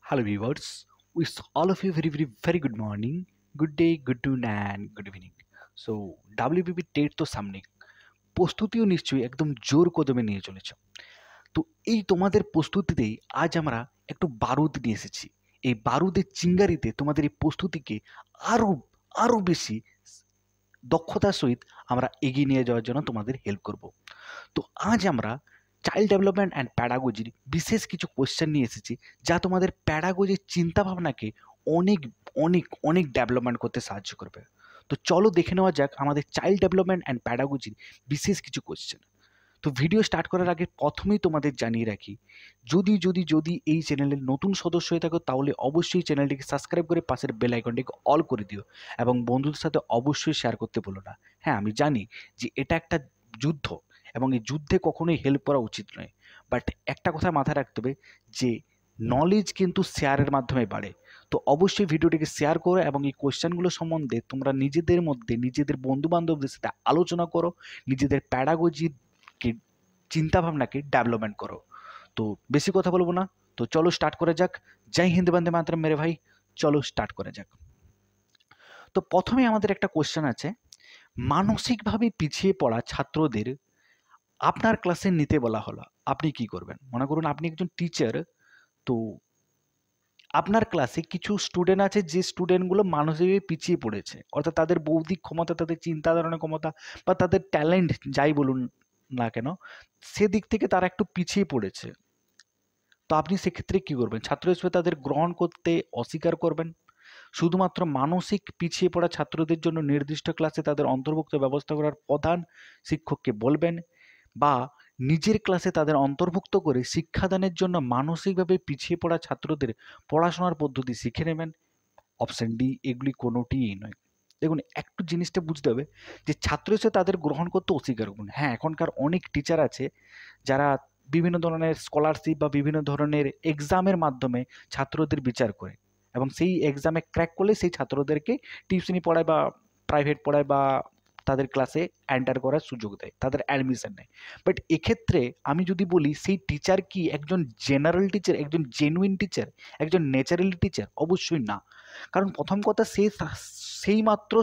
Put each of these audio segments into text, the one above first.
Hello viewers, wish all of you very good morning, good day, good noon and good evening. So WBB TET তো সামনে, প্রস্তুতিও নিশ্চয়ই একদম জোর কদমে নিয়ে চলেছ। তো এই তোমাদের প্রস্তুতিতেই আজ আমরা একটু বারুদ নিয়ে এসেছি। এই বারুদের চিঙ্গারিতে তোমাদের এই প্রস্তুতিকে আরো আরো বেশি দক্ষতার সহিত আমরা এগিয়ে নিয়ে যাওয়ার জন্য তোমাদের হেল্প করব। তো আজ আমরা চাইল্ড ডেভেলপমেন্ট অ্যান্ড প্যাডাগজির বিশেষ কিছু কোয়েশ্চেন নিয়ে এসেছি, যা তোমাদের প্যাডাগজির চিন্তাভাবনাকে অনেক অনেক অনেক ডেভেলপমেন্ট করতে সাহায্য করবে। তো চলো দেখে নেওয়া যাক আমাদের চাইল্ড ডেভেলপমেন্ট অ্যান্ড প্যাডাগজির বিশেষ কিছু কোয়েশ্চেন। তো ভিডিও স্টার্ট করার আগে প্রথমেই তোমাদের জানিয়ে রাখি, যদি এই চ্যানেলের নতুন সদস্য হয়ে থাকো তাহলে অবশ্যই চ্যানেলটিকে সাবস্ক্রাইব করে পাশের বেল আইকনটিকে অল করে দিও এবং বন্ধুদের সাথে অবশ্যই শেয়ার করতে বলো না। হ্যাঁ, আমি জানি যে এটা একটা যুদ্ধ এবং এই যুদ্ধে কখনোই হেল্প করা উচিত নয়, বাট একটা কথা মাথায় রাখতে হবে যে নলেজ কিন্তু শেয়ারের মাধ্যমে বাড়ে। তো অবশ্যই ভিডিওটিকে শেয়ার করো এবং এই কোয়েশ্চেনগুলো সম্বন্ধে তোমরা নিজেদের মধ্যে নিজেদের বন্ধু বান্ধবদের সাথে আলোচনা করো, নিজেদের প্যাডাগজির চিন্তাভাবনাকে ডেভেলপমেন্ট করো। তো বেশি কথা বলবো না, তো চলো স্টার্ট করা যাক। জয় হিন্দ, বন্দে মাতরম মেরে ভাই, চলো স্টার্ট করা যাক। তো প্রথমে আমাদের একটা কোশ্চেন আছে, মানসিকভাবে পিছিয়ে পড়া ছাত্রদের আপনার ক্লাসে নিতে বলা হলো, আপনি কি করবেন? মনে করুন আপনি একজন টিচার, তো আপনার ক্লাসে কিছু স্টুডেন্ট আছে যে স্টুডেন্টগুলো মানসিকভাবে পিছিয়ে পড়েছে, অর্থাৎ তাদের বৌদ্ধিক ক্ষমতা, তাদের চিন্তা ধারণার ক্ষমতা বা তাদের ট্যালেন্ট যাই বলুন না কেন, সেদিক থেকে তারা একটু পিছিয়ে পড়েছে। তো আপনি সেক্ষেত্রে কি করবেন? ছাত্র হিসেবে তাদের গ্রহণ করতে অস্বীকার করবেন, শুধুমাত্র মানসিক পিছিয়ে পড়া ছাত্রদের জন্য নির্দিষ্ট ক্লাসে তাদের অন্তর্ভুক্ত ব্যবস্থা করার প্রধান শিক্ষককে বলবেন, বা নিজের ক্লাসে তাদের অন্তর্ভুক্ত করে শিক্ষাদানের জন্য মানসিকভাবে পিছিয়ে পড়া ছাত্রদের পড়াশোনার পদ্ধতি শিখে নেবেন? অপশন ডি এগুলি কোনোটিই নয়। দেখুন, একটু জিনিসটা বুঝতে হবে যে ছাত্র হিসেবে তাদের গ্রহণ করতে অস্বীকার করুন। হ্যাঁ, এখনকার অনেক টিচার আছে যারা বিভিন্ন ধরনের স্কলারশিপ বা বিভিন্ন ধরনের এক্সামের মাধ্যমে ছাত্রদের বিচার করে এবং সেই এক্সামে ক্র্যাক করলে সেই ছাত্রদেরকে টিউশনি পড়ায় বা প্রাইভেট পড়ায় বা তাদের ক্লাসে এন্টার করার সুযোগ দেয়, তাদের অ্যাডমিশন নেয়। বাট এক্ষেত্রে আমি যদি বলি, সেই টিচার কি একজন জেনারেল টিচার, একজন জেনুইন টিচার, একজন ন্যাচারালি টিচার? অবশ্যই না। কারণ প্রথম কথা, সেই মাত্র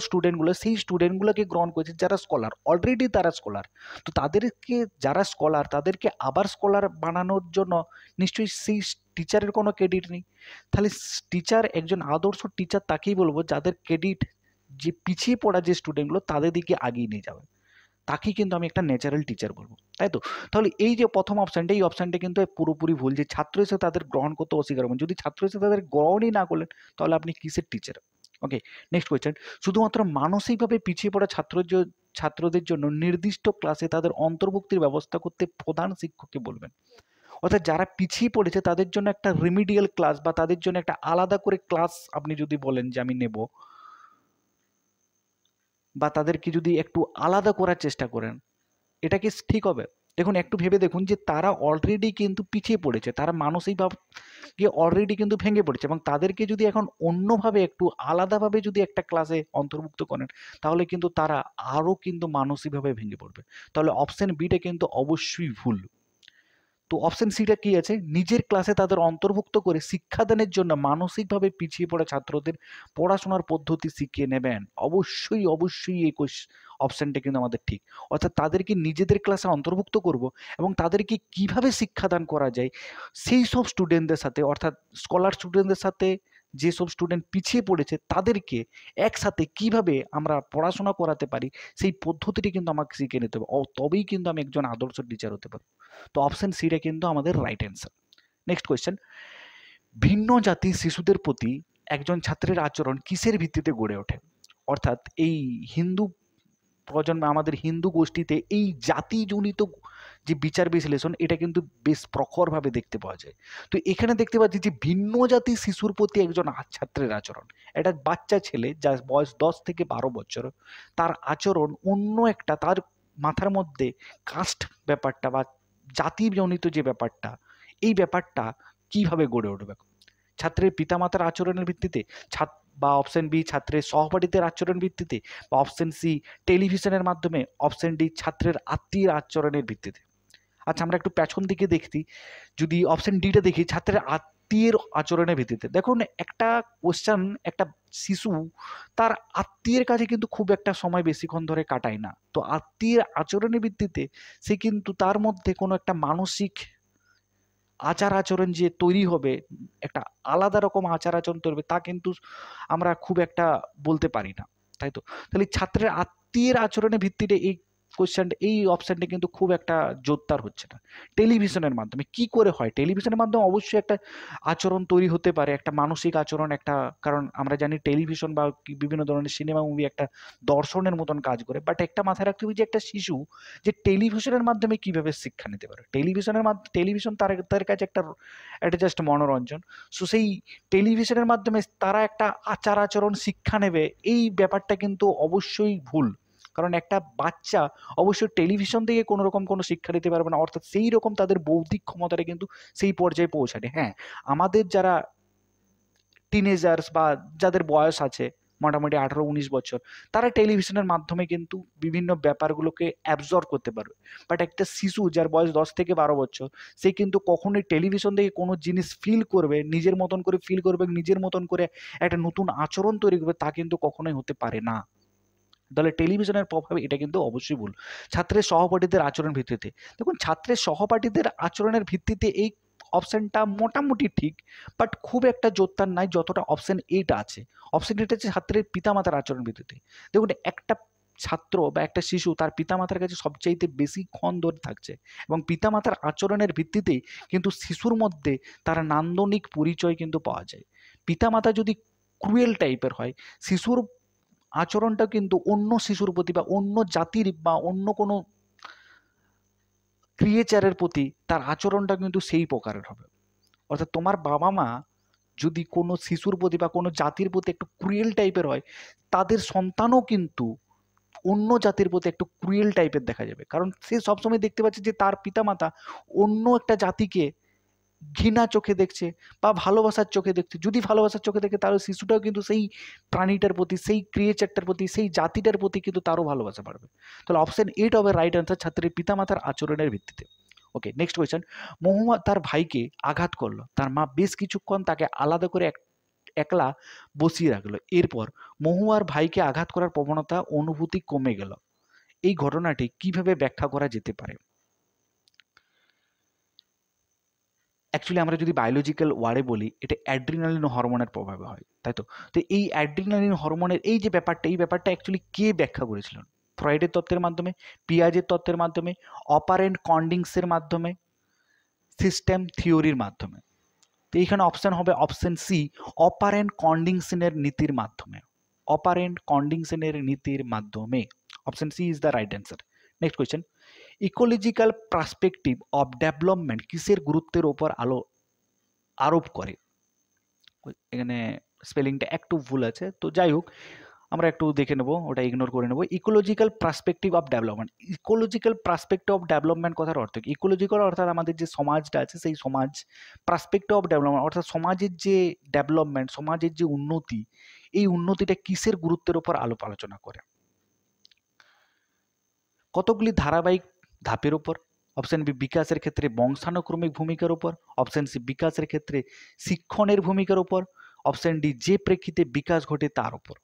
সেই স্টুডেন্টগুলোকে গ্রহণ করেছে যারা স্কলার, অলরেডি তারা স্কলার। তো তাদেরকে, যারা স্কলার তাদেরকে আবার স্কলার বানানোর জন্য নিশ্চয়ই সেই টিচারের কোনো ক্রেডিট নেই। তাহলে টিচার, একজন আদর্শ টিচার তাকেই বলবো যাদের ক্রেডিট, যে পিছিয়ে পড়া যে স্টুডেন্টগুলো তাদের দিকে আগিয়ে নিয়ে যাবে, তাকেই কিন্তু আমি একটা ন্যাচারাল টিচার বলবো, তাই তো? তাহলে এই যে প্রথম অপশানটা, এই অপশানটা কিন্তু পুরোপুরি ভুল, যে ছাত্র হিসেবে তাদের গ্রহণ করতে অস্বীকার করবেন। যদি ছাত্র হিসেবে তাদের গ্রহণই না করলেন, তাহলে আপনি কিসের টিচার? ওকে, নেক্সট কোয়েশ্চেন। শুধুমাত্র মানসিকভাবে পিছিয়ে পড়া ছাত্রদের জন্য নির্দিষ্ট ক্লাসে তাদের অন্তর্ভুক্তির ব্যবস্থা করতে প্রধান শিক্ষককে বলবেন। অর্থাৎ যারা পিছিয়ে পড়েছে তাদের জন্য একটা রিমিডিয়াল ক্লাস বা তাদের জন্য একটা আলাদা করে ক্লাস আপনি যদি বলেন যে আমি নেব, বা তাদেরকে যদি একটু আলাদা করার চেষ্টা করেন, এটা কি ঠিক হবে? দেখুন, একটু ভেবে দেখুন যে তারা অলরেডি কিন্তু পিছিয়ে পড়েছে, তারা মানসিকভাবে অলরেডি কিন্তু ভেঙে পড়েছে, এবং তাদেরকে যদি এখন অন্যভাবে একটু আলাদাভাবে যদি একটা ক্লাসে অন্তর্ভুক্ত করেন, তাহলে কিন্তু তারা আরও কিন্তু মানসিকভাবে ভেঙে পড়বে। তাহলে অপশন বিটা কিন্তু অবশ্যই ভুল। তো অপশন সিটা কি আছে? নিজের ক্লাসে তাদের অন্তর্ভুক্ত করে শিক্ষাদানের জন্য মানসিকভাবে পিছিয়ে পড়া ছাত্রদের পড়াশোনার পদ্ধতি শিখিয়ে নেবেন। অবশ্যই এই অপশনটা কিন্তু আমাদের ঠিক। অর্থাৎ তাদেরকে নিজেদের ক্লাসে অন্তর্ভুক্ত করব এবং তাদেরকে কিভাবে শিক্ষাদান করা যায় সেই সব স্টুডেন্টদের সাথে, অর্থাৎ স্কলার স্টুডেন্টদের সাথে যেসব স্টুডেন্ট পিছিয়ে পড়েছে তাদেরকে একসাথে কিভাবে আমরা পড়াশোনা করাতে পারি, সেই পদ্ধতিটি কিন্তু আমাকে শিখে নিতে হবে। তবেই কিন্তু আমি একজন আদর্শ টিচার হতে পারবো। তো অপশন সিটা কিন্তু আমাদের রাইট অ্যান্সার। Next question. ভিন্ন জাতির শিশুদের প্রতি একজন ছাত্রের আচরণ কিসের ভিত্তিতে গড়ে ওঠে? অর্থাৎ এই হিন্দু প্রজন্মে, আমাদের হিন্দু গোষ্ঠীতে এই জাতিজনিত যে বিচার বিশ্লেষণ, এটা কিন্তু বেশ প্রখরভাবে দেখতে পাওয়া যায়। তো এখানে দেখতে পাচ্ছি যে ভিন্ন জাতির শিশুর প্রতি একজন ছাত্রের আচরণ, একটা বাচ্চা ছেলে যার বয়স 10 থেকে 12 বছর, তার আচরণ অন্য একটা, তার মাথার মধ্যে কাস্ট ব্যাপারটা বা জাতিজনিত যে ব্যাপারটা, এই ব্যাপারটা কিভাবে গড়ে উঠবে? ছাত্রের পিতামাতার আচরণের ভিত্তিতে, বা অপশন বি ছাত্রের সহপাঠীদের আচরণ ভিত্তিতে, বা অপশন সি টেলিভিশনের মাধ্যমে, অপশন ডি ছাত্রের আত্মীয়ের আচরণের ভিত্তিতে। আচ্ছা, আমরা একটু পেছন দিকে দেখি, যদি অপশন ডিটা দেখি, ছাত্রের আত্মীয়ের আচরণের ভিত্তিতে। দেখুন, একটা কোশ্চেন, একটা শিশু তার আত্মীয়ের কাছে কিন্তু খুব একটা সময় বেশিক্ষণ ধরে কাটায় না। তো আত্মীয়ের আচরণের ভিত্তিতে সে কিন্তু তার মধ্যে কোনো একটা মানসিক আচার আচরণ যে তৈরি হবে, একটা আলাদা রকম আচার আচরণ তৈরি হবে, তা কিন্তু আমরা খুব একটা বলতে পারি না, তাই তো? তাহলে ছাত্রের আত্মীয়ের আচরণের ভিত্তিতে এই কোশ্চেনটা, এই অপশনটা কিন্তু খুব একটা জোরদার হচ্ছে না। টেলিভিশনের মাধ্যমে কি করে হয়? টেলিভিশনের মাধ্যমে অবশ্যই একটা আচরণ তৈরি হতে পারে, একটা মানসিক আচরণ, একটা, কারণ আমরা জানি টেলিভিশন বা বিভিন্ন ধরনের সিনেমা মুভি একটা দর্শনের মতন কাজ করে। বাট একটা মাথায় রাখতে হবে যে একটা শিশু যে টেলিভিশনের মাধ্যমে কিভাবে শিক্ষা নিতে পারে। টেলিভিশন তার তার কাছে একটা একটা জাস্ট মনোরঞ্জন। সো সেই টেলিভিশনের মাধ্যমে তারা একটা আচার আচরণ শিক্ষা নেবে, এই ব্যাপারটা কিন্তু অবশ্যই ভুল। কারণ একটা বাচ্চা অবশ্যই টেলিভিশন থেকে কোনো রকম কোনো শিক্ষা নিতে পারবে না, অর্থাৎ সেই রকম তাদের বৌদ্ধিক ক্ষমতাটা কিন্তু সেই পর্যায়ে পৌঁছাবে। হ্যাঁ, আমাদের যারা টিনেজার্স বা যাদের বয়স আছে মোটামুটি 18-19 বছর, তারা টেলিভিশনের মাধ্যমে কিন্তু বিভিন্ন ব্যাপারগুলোকে অ্যাবজর্ব করতে পারবে। বাট একটা শিশু যার বয়স 10 থেকে 12 বছর, সে কিন্তু কখনোই টেলিভিশন থেকে কোনো জিনিস ফিল করবে, নিজের মতন করে ফিল করবে, নিজের মতন করে একটা নতুন আচরণ তৈরি করবে, তা কিন্তু কখনোই হতে পারে না। তাহলে টেলিভিশনের প্রভাবে এটা কিন্তু অবশ্যই ভুল। ছাত্রের সহপাঠীদের আচরণ ভিত্তিতে, দেখুন ছাত্রের সহপাঠীদের আচরণের ভিত্তিতে এই অপশনটা মোটামুটি ঠিক, বাট খুব একটা জোরদার নাই যতটা অপশন 8 আছে। অপশন 8 আছে ছাত্রের পিতামাতার আচরণ ভিত্তিতে। দেখুন, একটা ছাত্র বা একটা শিশু তার পিতামাতার কাছে সবচাইতে বেশিক্ষণ ধরে থাকছে, এবং পিতামাতার আচরণের ভিত্তিতেই কিন্তু শিশুর মধ্যে তার নান্দনিক পরিচয় কিন্তু পাওয়া যায়। পিতামাতা যদি ক্রুয়েল টাইপের হয়, শিশুর আচরণটা কিন্তু অন্য শিশুর প্রতি বা অন্য জাতির বা অন্য কোনো ক্রিয়েচারের প্রতি তার আচরণটা কিন্তু সেই প্রকারের হবে। অর্থাৎ তোমার বাবা মা যদি কোনো শিশুর প্রতি বা কোনো জাতির প্রতি একটু ক্রুয়েল টাইপের হয়, তাদের সন্তানও কিন্তু অন্য জাতির প্রতি একটু ক্রুয়েল টাইপের দেখা যাবে। কারণ সে সবসময় দেখতে পাচ্ছে যে তার পিতামাতা অন্য একটা জাতিকে ঘৃণা চোখে দেখছে বা ভালোবাসার চোখে দেখছে। যদি ভালোবাসার চোখে দেখে, তাহলে শিশুটাও কিন্তু সেই প্রাণীটার প্রতি, সেই ক্রিয়েচারটার প্রতি, সেই জাতিটার প্রতি কিন্তু তারও ভালোবাসা বাড়বে। তাহলে অপশন 8 হবে রাইট আনসার, ছাত্রের পিতামাতার আচরণের ভিত্তিতে। ওকে, নেক্সট কোয়েশ্চেন। মহুয়া তার ভাইকে আঘাত করলো, তার মা বেশ কিছুক্ষণ তাকে আলাদা করে একলা বসিয়ে রাখলো। এরপর মহুয়ার ভাইকে আঘাত করার প্রবণতা অনুভূতি কমে গেল। এই ঘটনাটি কিভাবে ব্যাখ্যা করা যেতে পারে? অ্যাকচুয়ালি আমরা যদি বায়োলজিক্যাল ওয়ার্ডে বলি, এটা অ্যাড্রিনালিন হরমোনের প্রভাবে হয়, তাই তো? তো এই অ্যাড্রিনালিন হরমোনের এই যে ব্যাপারটা, এই ব্যাপারটা অ্যাকচুয়ালি কে ব্যাখ্যা করেছিলেন? ফ্রয়েডের তত্ত্বের মাধ্যমে, পিয়াজের তত্ত্বের মাধ্যমে, অপারেন্ট কন্ডিংসের মাধ্যমে, সিস্টেম থিওরির মাধ্যমে। তো এইখানে অপশন হবে অপশন সি, অপারেন্ট কন্ডিংশনের নীতির মাধ্যমে। অপারেন্ট কন্ডিংশনের নীতির মাধ্যমে। Option C is the right answer. Next question. Ecological perspective of development কিসের গুরুত্বের ওপর আরোপ করে? এখানে স্পেলিংটা একটু ভুল আছে, তো যাই হোক আমরা একটু দেখে নেব, ওটা ইগনোর করে নেব। Ecological perspective of development. Ecological perspective of development কথার অর্থ কি? ইকোলজিক্যাল অর্থাৎ আমাদের যে সমাজটা আছে সেই সমাজ, পার্সপেক্টিভ অফ ডেভেলপমেন্ট অর্থাৎ সমাজের যে ডেভেলপমেন্ট, সমাজের যে উন্নতি, এই উন্নতিটা কিসের গুরুত্বের ওপর আলোচনা করে? কতগুলি ধারাবাহিক ধাপের উপর? অপশন বি, বিকাশের ক্ষেত্রে বংশানুক্রমিক ভূমিকার উপর। অপশন সি, বিকাশের ক্ষেত্রে শিক্ষণের ভূমিকার উপর। অপশন ডি, যে প্রেক্ষিতে বিকাশ ঘটে তার উপর।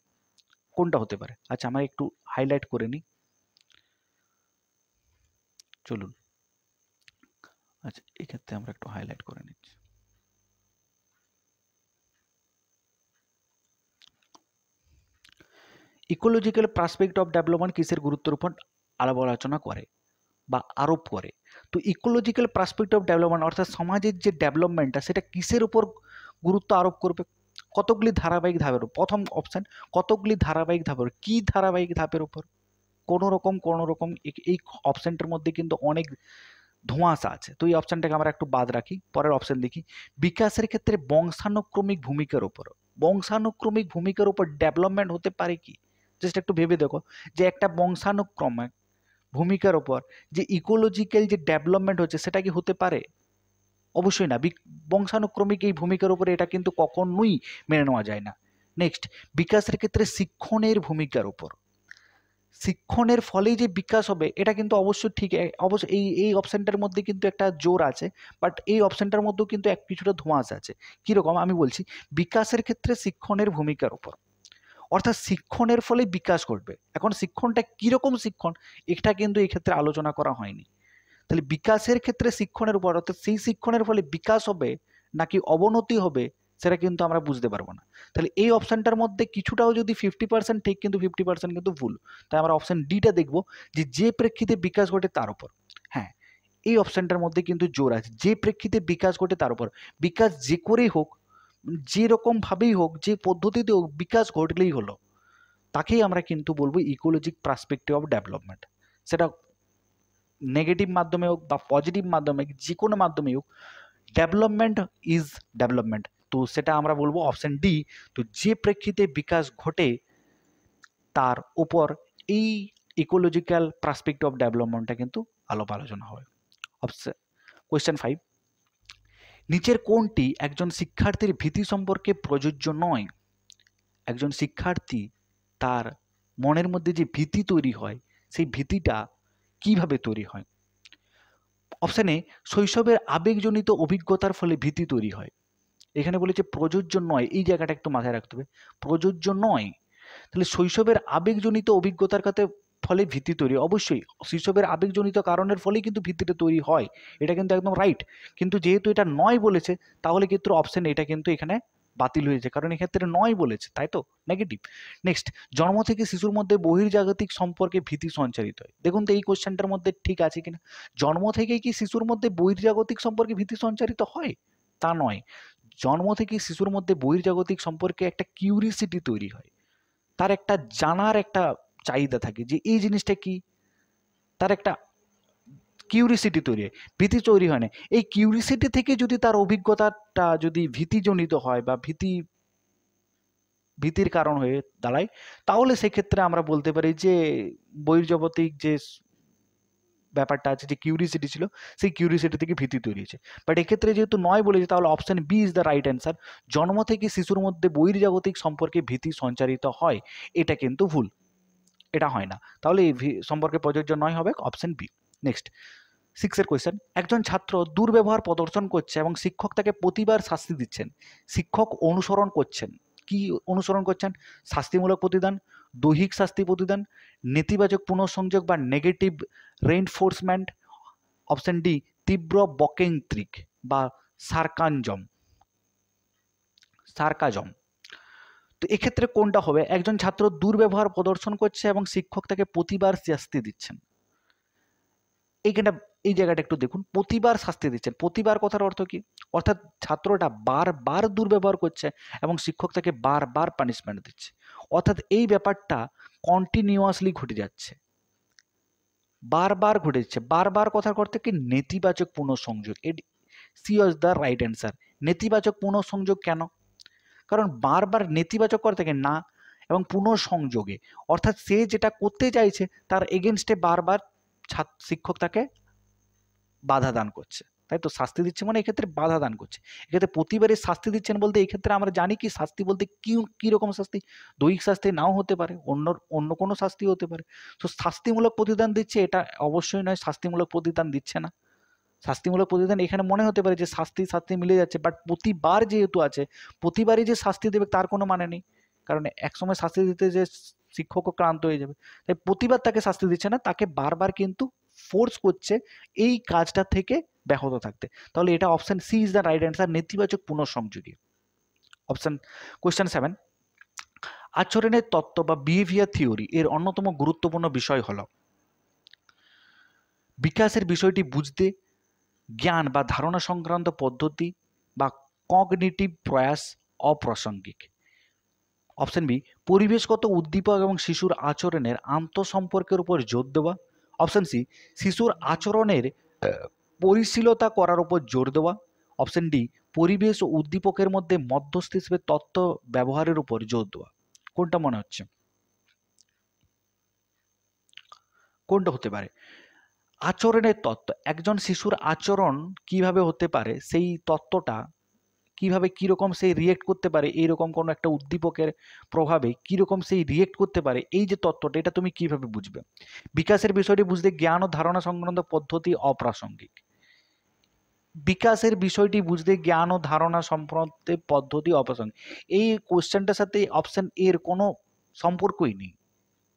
কোনটা হতে পারে? আচ্ছা, আমরা একটু হাইলাইট করে নিই, চলুন। আচ্ছা, এক্ষেত্রে আমরা একটু হাইলাইট করে নিচ্ছি। ইকোলজিক্যাল পার্সপেক্টিভ অফ ডেভেলপমেন্ট কিসের গুরুত্বের উপর আলোচনা করে বা আরোপ করে? তো ইকোলজিক্যাল পার্সপেক্টিভ অফ ডেভেলপমেন্ট অর্থাৎ সমাজের যে ডেভেলপমেন্টটা, সেটা কিসের উপর গুরুত্ব আরোপ করবে? কতগুলি ধারাবাহিক ধাপের উপর। প্রথম অপশন, কতগুলি ধারাবাহিক ধাপের। কি ধারাবাহিক ধাপের উপর? কোনো রকম এই অপশনটার মধ্যে কিন্তু অনেক ধোঁয়াশা আছে, তো এই অপশনটাকে আমরা একটু বাদ রাখি, পরের অপশন দেখি। বিকাশের ক্ষেত্রে বংশানুক্রমিক ভূমিকার উপর। বংশানুক্রমিক ভূমিকার উপর ডেভেলপমেন্ট হতে পারে কি? জাস্ট একটু ভেবে দেখো যে একটা বংশানুক্রমিক ভূমিকার উপর যে ইকোলজিক্যাল যে ডেভেলপমেন্ট হচ্ছে, সেটা কি হতে পারে? অবশ্যই না। বংশানুক্রমিক এই ভূমিকার উপরে এটা কিন্তু কখনোই মেনে নেওয়া যায় না। নেক্সট, বিকাশের ক্ষেত্রে শিক্ষণের ভূমিকার উপর। শিক্ষণের ফলেই যে বিকাশ হবে এটা কিন্তু অবশ্যই ঠিক, অবশ্য এই এই অপশনটার মধ্যে কিন্তু একটা জোর আছে, বাট এই অপশনটার মধ্যেও কিন্তু কিছুটা ধোঁয়াশা আছে। কীরকম আমি বলছি, বিকাশের ক্ষেত্রে শিক্ষণের ভূমিকার উপর, অর্থাৎ শিক্ষণের ফলে বিকাশ ঘটবে। এখন শিক্ষণটা কীরকম শিক্ষণ এটা কিন্তু এই ক্ষেত্রে আলোচনা করা হয়নি। তাহলে বিকাশের ক্ষেত্রে শিক্ষণের উপর, অর্থাৎ সেই শিক্ষণের ফলে বিকাশ হবে নাকি অবনতি হবে সেটা কিন্তু আমরা বুঝতে পারবো না। তাহলে এই অপশানটার মধ্যে কিছুটাও যদি 50% ঠিক, কিন্তু 50% কিন্তু ভুল। তাই আমরা অপশান ডিটা দেখবো, যে প্রেক্ষিতে বিকাশ ঘটে তার উপর। হ্যাঁ, এই অপশানটার মধ্যে কিন্তু জোর আছে, যে প্রেক্ষিতে বিকাশ ঘটে তার উপর। বিকাশ যে করেই হোক, যেরকমভাবেই হোক, যে পদ্ধতিতে হোক, বিকাশ ঘটলেই হলো, তাকেই আমরা কিন্তু বলবো ইকোলজিক পার্সপেক্টিভ অফ ডেভেলপমেন্ট। সেটা নেগেটিভ মাধ্যমে হোক বা পজিটিভ মাধ্যমে, যে কোনো মাধ্যমেই হোক, ডেভেলপমেন্ট ইজ ডেভেলপমেন্ট। তো সেটা আমরা বলবো অপশন ডি। তো যে প্রেক্ষিতে বিকাশ ঘটে তার উপর এই ইকোলজিক্যাল পার্সপেক্টিভ অফ ডেভেলপমেন্টটা কিন্তু আলোচনা হবে। কোয়েশ্চেন 5, নিচের কোনটি একজন শিক্ষার্থীর ভীতি সম্পর্কে প্রযোজ্য নয়? একজন শিক্ষার্থী তার মনের মধ্যে যে ভীতি তৈরি হয়, সেই ভীতিটা কিভাবে তৈরি হয়? অপশান এ, শৈশবের আবেগজনিত অভিজ্ঞতার ফলে ভীতি তৈরি হয়। এখানে বলেছে প্রযোজ্য নয়, এই জায়গাটা একটু মাথায় রাখতে হবে, প্রযোজ্য নয়। তাহলে শৈশবের আবেগজনিত অভিজ্ঞতার ফলে ভীতি তৈরি, অবশ্যই শৈশবের আবেগজনিত কারণের ফলেই কিন্তু ভীতিটা তৈরি হয়, এটা কিন্তু একদম রাইট। কিন্তু যেহেতু এটা নয় বলেছে, তাহলে কিন্তু অপশন এটা কিন্তু এখানে বাতিল হয়েছে, কারণ এক্ষেত্রে নয় বলেছে, তাই তো, নেগেটিভ। নেক্সট, জন্ম থেকে শিশুর মধ্যে বহির্জাগতিক সম্পর্কে ভীতি সঞ্চারিত হয়। দেখুন তো এই কোশ্চেনটার মধ্যে ঠিক আছে কিনা। জন্ম থেকেই কি শিশুর মধ্যে বহির্জাগতিক সম্পর্কে ভীতি সঞ্চারিত হয়? তা নয়। জন্ম থেকে শিশুর মধ্যে বহির্জাগতিক সম্পর্কে একটা কিউরিসিটি তৈরি হয়, তার একটা জানার একটা চাহিদা থাকে যে এই জিনিসটা কি, তার একটা কিউরিসিটি তৈরি হয়, ভীতি তৈরি হয় না। এই কিউরিসিটি থেকে যদি তার অভিজ্ঞতাটা যদি ভীতিজনিত হয় বা ভীতির কারণ হয়ে দাঁড়ায়, তাহলে সেক্ষেত্রে আমরা বলতে পারি যে বহির্জাগতিক যে ব্যাপারটা আছে, যে কিউরিসিটি ছিল, সেই কিউরিসিটি থেকে ভীতি তৈরি হয়েছে। বাট এক্ষেত্রে যেহেতু নয় বলেছে, তাহলে option B is the right answer. জন্ম থেকে শিশুর মধ্যে বহির্জাগতিক সম্পর্কে ভীতি সঞ্চারিত হয়, এটা কিন্তু ভুল, এটা হয় না। তাহলে এই সম্পর্কে প্রযোজ্য নয় হবে অপশন বি। নেক্সট, 6 এর কোয়েশ্চেন, একজন ছাত্র দুর্ব্যবহার প্রদর্শন করছে এবং শিক্ষক তাকে প্রতিবার শাস্তি দিচ্ছেন। শিক্ষক অনুসরণ করছেন, কি অনুসরণ করছেন? শাস্তিমূলক প্রতিদান, দৈহিক শাস্তি প্রতিদান, নেতিবাচক পুনঃসংযোগ বা নেগেটিভ রেইনফোর্সমেন্ট। অপশন ডি, তীব্র বকেন্ত্রিক বা সার্কাজম। তো এক্ষেত্রে কোনটা হবে? একজন ছাত্র দুর্ব্যবহার প্রদর্শন করছে এবং শিক্ষক তাকে প্রতিবার শাস্তি দিচ্ছেন। এই জায়গাটা একটু দেখুন, প্রতিবার শাস্তি দিচ্ছেন, প্রতিবার কথার অর্থ কি? অর্থাৎ ছাত্রটা বারবার দুর্ব্যবহার করছে এবং শিক্ষক তাকে বারবার পানিশমেন্ট দিচ্ছে, অর্থাৎ এই ব্যাপারটা কন্টিনিউয়াসলি ঘটে যাচ্ছে, বারবার ঘটেছে। বারবার কথার অর্থ কি? নেতিবাচক পুনঃসংযোগ। C was the right answer. নেতিবাচক পুনঃসংযোগ কেন? কারণ বারবার নেতিবাচক করে থাকে না, এবং পুনঃসংযোগে অর্থাৎ সে যেটা করতে চাইছে তার এগেনস্টে বারবার শিক্ষক তাকে বাধা দান করছে, তাই তো। শাস্তি দিচ্ছে মানে এক্ষেত্রে বাধা দান করছে। এক্ষেত্রে প্রতিবারে শাস্তি দিচ্ছেন বলতে এক্ষেত্রে আমরা জানি কি শাস্তি বলতে কি রকম শাস্তি, দৈহিক শাস্তি নাও হতে পারে, অন্য কোনো শাস্তি হতে পারে। তো শাস্তিমূলক প্রতিদান দিচ্ছে, এটা অবশ্যই নয় শাস্তিমূলক প্রতিদান দিচ্ছে না। শাস্তিমূলক প্রতিদান এখানে মনে হতে পারে যে শাস্তি মিলে যাচ্ছে, বাট প্রতিবার যেহেতু আছে, প্রতিবারই যে শাস্তি দেবে তার কোনো মানে নেই, কারণ একসময় শাস্তি দিতে যে শিক্ষকও ক্লান্ত হয়ে যাবে। তাই প্রতিবার তাকে শাস্তি দিচ্ছে না, তাকে বারবার কিন্তু ফোর্স করছে এই কাজটা থেকে ব্যাহত থাকতে। তাহলে এটা option C is the right answer, নেতিবাচক পুনঃসংযোগী। কোয়েশ্চেন 7, আচরণের তত্ত্ব বা বিহেভিয়ার থিওরি এর অন্যতম গুরুত্বপূর্ণ বিষয় হল বিকাশের বিষয়টি বুঝতে জ্ঞান বা ধারণা সংক্রান্ত পদ্ধতি বা কগনিটিভ প্রয়াস অপ্রাসঙ্গিক। অপশন বি, পরিবেশগত উদ্দীপক এবং শিশুর আচরণের আন্তঃসম্পর্কের উপর জোর দেওয়া। অপশন সি, শিশুর আচরণের পরিশীলতা করার উপর জোর দেওয়া। অপশন ডি, পরিবেশ ও উদ্দীপকের মধ্যে মধ্যস্থ হিসেবে তত্ত্ব ব্যবহারের উপর জোর দেওয়া। কোনটা মনে হচ্ছে, কোনটা হতে পারে? আচরণের তত্ত্ব, একজন শিশুর আচরণ কিভাবে হতে পারে সেই তত্ত্বটা কিভাবে কীরকম সেই রিয়েক্ট করতে পারে, এইরকম কোনো একটা উদ্দীপকের প্রভাবে কীরকম সেই রিয়েক্ট করতে পারে, এই যে তত্ত্বটা, এটা তুমি কিভাবে বুঝবে? বিকাশের বিষয়টি বুঝতে জ্ঞান ও ধারণা সংক্রান্ত পদ্ধতি অপ্রাসঙ্গিক। বিকাশের বিষয়টি বুঝতে জ্ঞান ও ধারণা সম্পর্কে পদ্ধতি অপ্রাসঙ্গিক। এই কোশ্চেনটার সাথে অপশন এর কোনো সম্পর্কই নেই।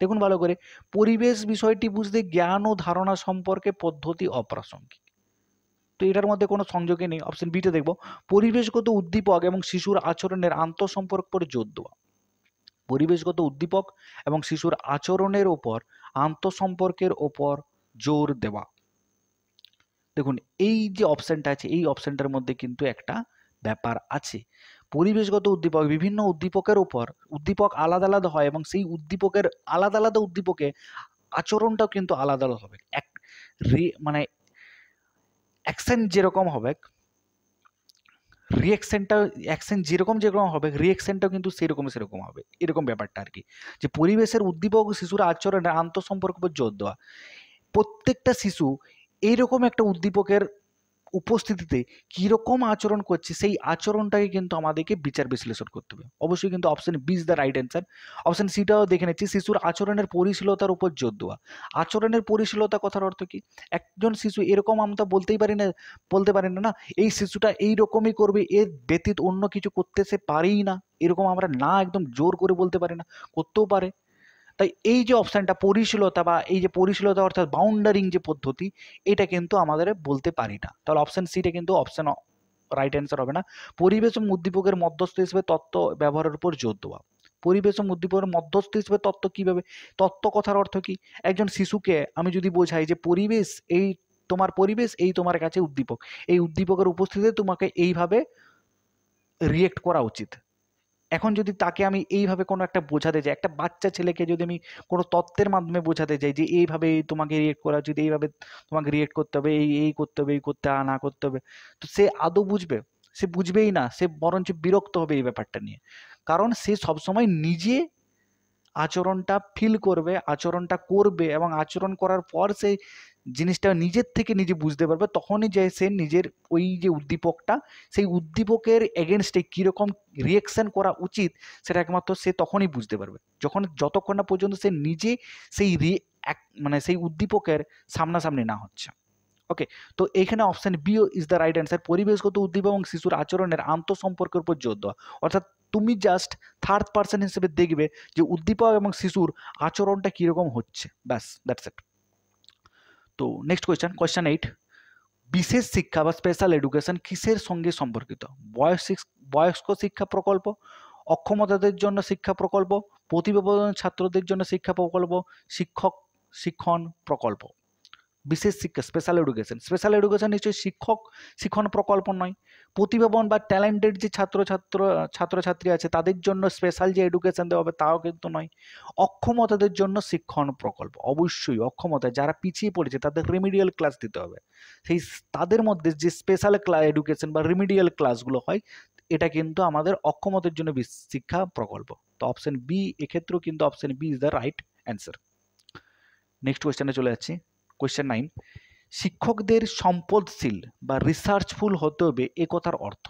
দেখুন ভালো করে, পরিবেশ বিষয়টি বুঝতে জ্ঞান ও ধারণা সম্পর্কে পদ্ধতি অপ্রাসঙ্গিক, তো এটার মধ্যে কোনো সংযোগই নেই। অপশন বিটা দেখব, পরিবেশগত উদ্দীপক এবং শিশুর আচরণের আন্তঃসম্পর্ক করে জোর দেওয়া। পরিবেশগত উদ্দীপক এবং শিশুর আচরণের ওপর আন্তঃসম্পর্কের ওপর জোর দেওয়া। দেখুন এই যে অপশনটা আছে, এই অপশনটার মধ্যে কিন্তু একটা ব্যাপার আছে। পরিবেশগত উদ্দীপক, বিভিন্ন উদ্দীপকের উপর, উদ্দীপক আলাদা আলাদা হয় এবং সেই উদ্দীপকের আলাদা আলাদা উদ্দীপকে আচরণটাও কিন্তু আলাদা আলাদা হবে। মানে অ্যাকশন যেরকম হবে, অ্যাকশন যেরকম যেরকম হবে, রিঅ্যাকশনটাও কিন্তু সেরকম হবে, এরকম ব্যাপারটা আর কি। যে পরিবেশের উদ্দীপক ও শিশুর আচরণের আন্তঃসম্পর্ক উপর জোর দেওয়া। প্রত্যেকটা শিশু এইরকম একটা উদ্দীপকের উপস্থিতিতে কীরকম আচরণ করছে, সেই আচরণটাকে কিন্তু আমাদেরকে বিচার বিশ্লেষণ করতে হবে। অবশ্যই কিন্তু option B is the right answer. Option সিটাও দেখে নিচ্ছি, শিশুর আচরণের পরিশীলতার উপর জোর দেওয়া। আচরণের পরিশীলতা কথার অর্থ কি? একজন শিশু এরকম আমরা বলতে পারি না না এই শিশুটা এইরকমই করবে, এর ব্যতীত অন্য কিছু করতে সে পারেই না, এরকম আমরা না একদম জোর করে বলতে পারি না, করতেও পারে। তাই এই যে অপশানটা পরিশীলতা, বা এই যে পরিশীলতা অর্থাৎ বাউন্ডারিং যে পদ্ধতি, এটা কিন্তু আমাদের বলতে পারি না। তাহলে অপশান সিটা কিন্তু অপশান রাইট অ্যান্সার হবে না। পরিবেশ ও উদ্দীপকের মধ্যস্থ হিসেবে তত্ত্ব ব্যবহারের উপর জোর দেওয়া। পরিবেশ ও উদ্দীপকের মধ্যস্থ হিসেবে তত্ত্ব কিভাবে? তত্ত্ব কথার অর্থ কি? একজন শিশুকে আমি যদি বোঝাই যে পরিবেশ এই তোমার পরিবেশ, এই তোমার কাছে উদ্দীপক, এই উদ্দীপকের উপস্থিতিতে তোমাকে এইভাবে রিয়েক্ট করা উচিত। এখন যদি তাকে আমি এইভাবে কোনো একটা বোঝাতে যাই, একটা বাচ্চা ছেলেকে যদি আমি কোনো তত্ত্বের মাধ্যমে বোঝাতে যাই যে এইভাবে তোমাকে রিয়েক্ট করা উচিত, এইভাবে তোমাকে রিয়েক্ট করতে হবে, এই করতে হবে, এই করতে না করতে হবে, তো সে আদৌ বুঝবে? সে বুঝবেই না, সে বরঞ্চ বিরক্ত হবে এই ব্যাপারটা নিয়ে। কারণ সে সবসময় নিজে আচরণটা ফিল করবে, আচরণটা করবে, এবং আচরণ করার পর সে জিনিসটা নিজের থেকে নিজে বুঝতে পারবে, তখনই যে সে নিজের ওই যে উদ্দীপকটা, সেই উদ্দীপকের এগেনস্টে কীরকম রিয়েকশন করা উচিত, সেটা একমাত্র সে তখনই বুঝতে পারবে, যতক্ষণ না পর্যন্ত সে নিজে সেই মানে সেই উদ্দীপকের সামনাসামনি না হচ্ছে। ওকে, তো এইখানে option B is the right answer. পরিবেশগত উদ্দীপক এবং শিশুর আচরণের আন্তঃসম্পর্কের উপর জোর দেওয়া, অর্থাৎ তুমি জাস্ট থার্ড পার্সন হিসেবে দেখবে যে উদ্দীপক এবং শিশুর আচরণটা কীরকম হচ্ছে, ব্যাস, দ্যাটস ইট। তো নেক্সট কোয়েশ্চেন 8, বিশেষ শিক্ষা বা স্পেশাল এডুকেশন কিসের সঙ্গে সম্পর্কিত? বয়স্ক শিক্ষা প্রকল্প, অক্ষমতাদের জন্য শিক্ষা প্রকল্প, প্রতিভাবান ছাত্রদের জন্য শিক্ষা প্রকল্প, শিক্ষক শিক্ষণ প্রকল্প। বিশেষ শিক্ষা স্পেশাল এডুকেশন নিশ্চয়ই শিক্ষণ প্রকল্প নয়। প্রতিভাবান বা ট্যালেন্টেড যে ছাত্রছাত্রী আছে তাদের জন্য স্পেশাল যে এডুকেশন দেওয়া হবে তাও কিন্তু নয়। অক্ষমতাদের জন্য শিক্ষণ প্রকল্প, অবশ্যই অক্ষমতা যারা পিছিয়ে পড়েছে তাদের রিমিডিয়াল ক্লাস দিতে হবে, সেই তাদের মধ্যে যে স্পেশাল এডুকেশন বা রিমিডিয়াল ক্লাসগুলো হয়, এটা কিন্তু আমাদের অক্ষমতার জন্য শিক্ষা প্রকল্প। তো অপশন বি, এক্ষেত্রেও কিন্তু option B is the right answer. Next কোয়েশ্চেনে চলে যাচ্ছি, কোয়েশ্চেন 9, শিক্ষকদের সম্পদশীল বা রিসার্চফুল হতে হবে এ কথার অর্থ?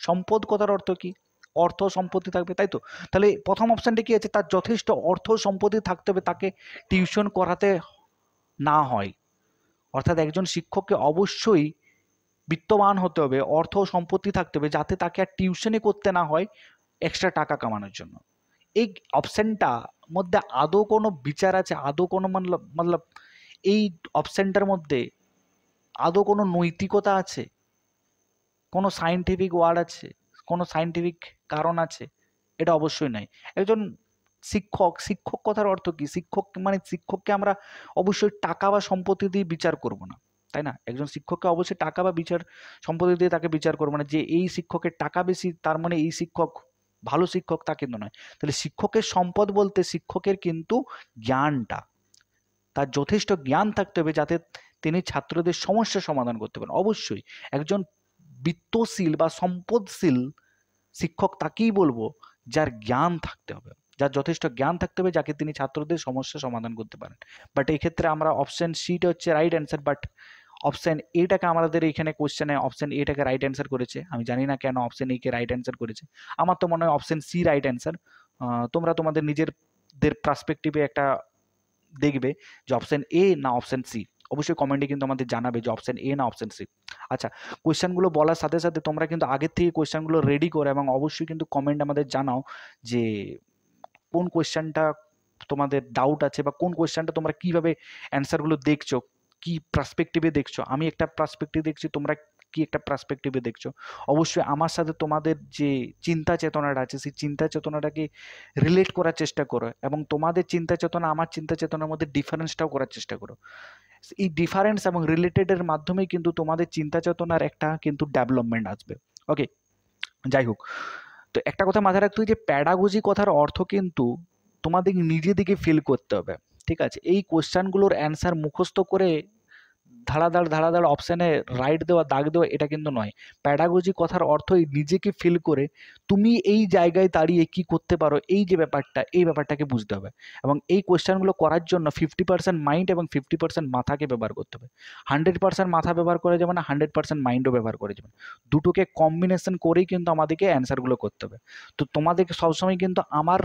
সম্পদ কথার অর্থ কি? অর্থ সম্পত্তি থাকবে, তাই তো? তাহলে প্রথম অপশানটা কি আছে? তার যথেষ্ট অর্থ সম্পত্তি থাকতে হবে, তাকে টিউশন করাতে না হয়। অর্থাৎ একজন শিক্ষককে অবশ্যই বিত্তবান হতে হবে, অর্থ সম্পত্তি থাকতে হবে, যাতে তাকে আর টিউশনই করতে না হয় এক্সট্রা টাকা কামানোর জন্য। এই অপশানটা মধ্যে আদৌ কোনো বিচার আছে? আদৌ কোনো মতলব এই অপশানটার মধ্যে আদৌ কোনো নৈতিকতা আছে? কোনো সায়েন্টিফিক ওয়ার্ড আছে? কোনো সায়েন্টিফিক কারণ আছে? এটা অবশ্যই নয়। একজন শিক্ষক কথার অর্থ কি? শিক্ষককে আমরা অবশ্যই টাকা বা সম্পত্তি দিয়ে বিচার করব না, তাই না? একজন শিক্ষককে অবশ্যই টাকা বা সম্পত্তি দিয়ে তাকে বিচার করবো না, যে এই শিক্ষকের টাকা বেশি তার মানে এই শিক্ষক ভালো শিক্ষক, তা কিন্তু নয়। তাহলে শিক্ষকের সম্পদ বলতে শিক্ষকের কিন্তু জ্ঞানটা, তার যথেষ্ট জ্ঞান থাকতে হবে যাতে তিনি ছাত্রদের সমস্যার সমাধান করতে পারেন। অবশ্যই একজন বিত্তশীল বা সম্পদশীল শিক্ষক তাকেই বলবো যার জ্ঞান থাকতে হবে, যার যথেষ্ট জ্ঞান থাকতে হবে, যাকে তিনি ছাত্রদের সমস্যা সমাধান করতে পারেন। বাট এই ক্ষেত্রে আমরা অপশন সিটা হচ্ছে রাইট অ্যান্সার, বাট অপশন এটাকে আমাদের এইখানে কোশ্চেনে অপশন এটাকে রাইট অ্যান্সার করেছে। আমি জানি না কেন option A K right answer করেছে, আমার তো মনে হয় অপশন সি রাইট অ্যান্সার। তোমরা তোমাদের নিজেদের পার্সপেক্টিভে একটা দেখবে যে অপশন এ না অপশন সি। অবশ্যই কমেন্টে কিন্তু আমাদের জানাবে যে অপশন এ না অপশন সি। আচ্ছা, কোয়েশ্চেনগুলো বলার সাথে সাথে তোমরা কিন্তু আগের থেকে কোয়েশ্চেনগুলো রেডি করো এবং অবশ্যই কিন্তু কমেন্ট আমাদের জানাও যে কোন কোয়েশ্চেনটা তোমাদের ডাউট আছে বা কোন কোয়েশ্চেনটা তোমরা কিভাবে অ্যান্সারগুলো দেখছো, কি পার্সপেক্টিভে দেখছো। আমি একটা পার্সপেক্টিভ দেখছি, তোমরা কি একটা পার্সপেক্টিভে দেখছো। অবশ্যই আমার সাথে তোমাদের যে চিন্তা চেতনাটা আছে সেই চিন্তা চেতনাটাকে রিলেট করার চেষ্টা করো এবং তোমাদের চিন্তা চেতনা আমার চিন্তা চেতনার মধ্যে ডিফারেন্সটাও করার চেষ্টা করো। এই ডিফারেন্স এবং রিলেটেডের মাধ্যমেই কিন্তু তোমাদের চিন্তা চেতনার একটা কিন্তু ডেভেলপমেন্ট আসবে। ওকে, যাই হোক, তো একটা কথা মাথায় রাখতে হবে যে প্যাডাগজি কথার অর্থ কিন্তু তোমাদের নিজেদিকে ফিল করতে হবে। ঠিক আছে, এই কোশ্চেনগুলোর অ্যান্সার মুখস্থ করে ধাড়াধাড় অপশানে রাইট দেওয়া দাগ দেওয়া এটা কিন্তু নয়। প্যাডাগজি কথার অর্থই নিজেকে ফিল করে তুমি এই জায়গায় দাঁড়িয়ে কি করতে পারো, এই যে ব্যাপারটা, এই ব্যাপারটাকে বুঝতে হবে। এবং এই কোয়েশ্চেনগুলো করার জন্য 50% মাইন্ড এবং 50% মাথাকে ব্যবহার করতে হবে। 100% মাথা ব্যবহার করে যাবে না, 100% মাইন্ডও ব্যবহার করে যাবে না। দুটোকে কম্বিনেশন করেই কিন্তু আমাদেরকে অ্যান্সারগুলো করতে হবে। তো তোমাদেরকে সবসময় কিন্তু আমার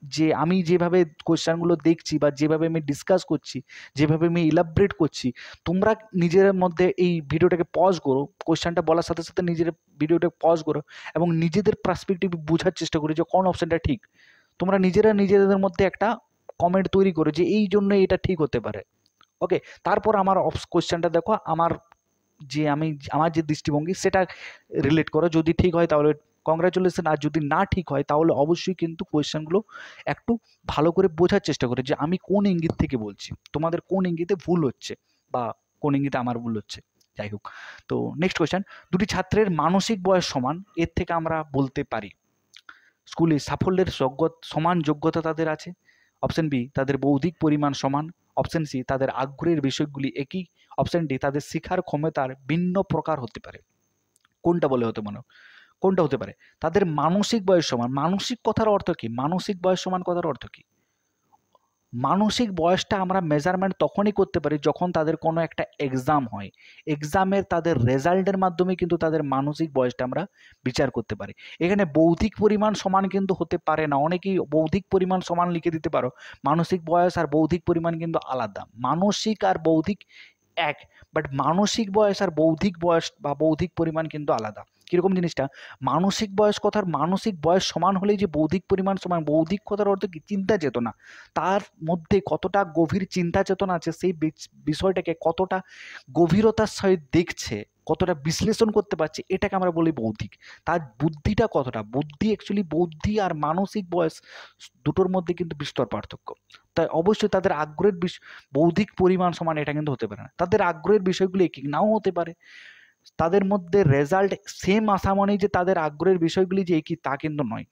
যে আমি যেভাবে কোয়েশ্চেনগুলো দেখছি বা যেভাবে আমি ডিসকাস করছি, যেভাবে আমি ইলাবরেট করছি, তোমরা নিজের মধ্যে এই ভিডিওটাকে পজ করো, কোয়েশ্চেনটা বলার সাথে সাথে নিজের ভিডিওটা পজ করো এবং নিজেদের পার্সপেক্টিভ বোঝার চেষ্টা করো যে কোন অপশনটা ঠিক। তোমরা নিজেদের মধ্যে একটা কমেন্ট তৈরি করো যে এই জন্য এটা ঠিক হতে পারে। ওকে, তারপর আমার কোয়েশ্চেনটা দেখো, আমার যে দৃষ্টিভঙ্গি সেটা রিলেট করো। যদি ঠিক হয় তাহলে কংগ্রাচুলেশন, আর যদি না ঠিক হয় তাহলে অবশ্যই কিন্তু কোয়েশ্চেনগুলো একটু ভালো করে বোঝার চেষ্টা করে যে আমি কোন ইঙ্গিত থেকে বলছি, তোমাদের কোন ইঙ্গিতে ভুল হচ্ছে বা কোন ইঙ্গিতে আমার ভুল হচ্ছে। যাই হোক, তো নেক্সট কোয়েশ্চেন, দুটি ছাত্রের মানসিক বয়স সমান, এর থেকে আমরা বলতে পারি স্কুলে সাফল্যের সমান যোগ্যতা তাদের আছে। অপশন বি, তাদের বৌদ্ধিক পরিমাণ সমান। অপশন সি, তাদের আগ্রহের বিষয়গুলি একই। অপশন ডি, তাদের শেখার ক্ষমতার ভিন্ন প্রকার হতে পারে। কোনটা বলে হতে মনে কোনটা হতে পারে? তাদের মানসিক বয়স সমান, মানসিক কথার অর্থ কি? মানসিক বয়স সমান কথার অর্থ কি? মানসিক বয়সটা আমরা মেজারমেন্ট তখনই করতে পারি যখন তাদের কোনো একটা এক্সাম হয়। এক্সামের তাদের রেজাল্টের মাধ্যমে কিন্তু তাদের মানসিক বয়সটা আমরা বিচার করতে পারি। এখানে বৌদ্ধিক পরিমাণ সমান কিন্তু হতে পারে না। অনেকেই বৌদ্ধিক পরিমাণ সমান লিখে দিতে পারো, মানসিক বয়স আর বৌদ্ধিক পরিমাণ কিন্তু আলাদা। মানসিক আর বৌদ্ধিক এক, বাট মানসিক বয়স আর বৌদ্ধিক বয়স বা বৌদ্ধিক পরিমাণ কিন্তু আলাদা। কিরকম জিনিসটা? মানসিক বয়স কথার মানসিক বয়স সমান হলেই যে বৌদ্ধিক পরিমাণ সমান, বৌদ্ধিক কথার অর্থ কি? চিন্তা চেতনা। তার মধ্যে কতটা গভীর চিন্তা চেতনা আছে, সেই বিষয়টাকে কতটা গভীরতার সহিত দেখছে, কতটা বিশ্লেষণ করতে পারছে, এটাকে আমরা বলি বৌদ্ধিক। তার বুদ্ধিটা কতটা, বুদ্ধি অ্যাকচুয়ালি বুদ্ধি আর মানসিক বয়স দুটোর মধ্যে কিন্তু বিস্তর পার্থক্য। তাই অবশ্যই তাদের আগ্রহের বৌদ্ধিক পরিমাণ সমান এটা কিন্তু হতে পারে না। তাদের আগ্রহের বিষয়গুলি একই নাও হতে পারে। তাদের মধ্যে রেজাল্ট সেম আসা মানেই যে তাদের আগ্রহের বিষয়গুলি যে একই তা কিন্তু নয়,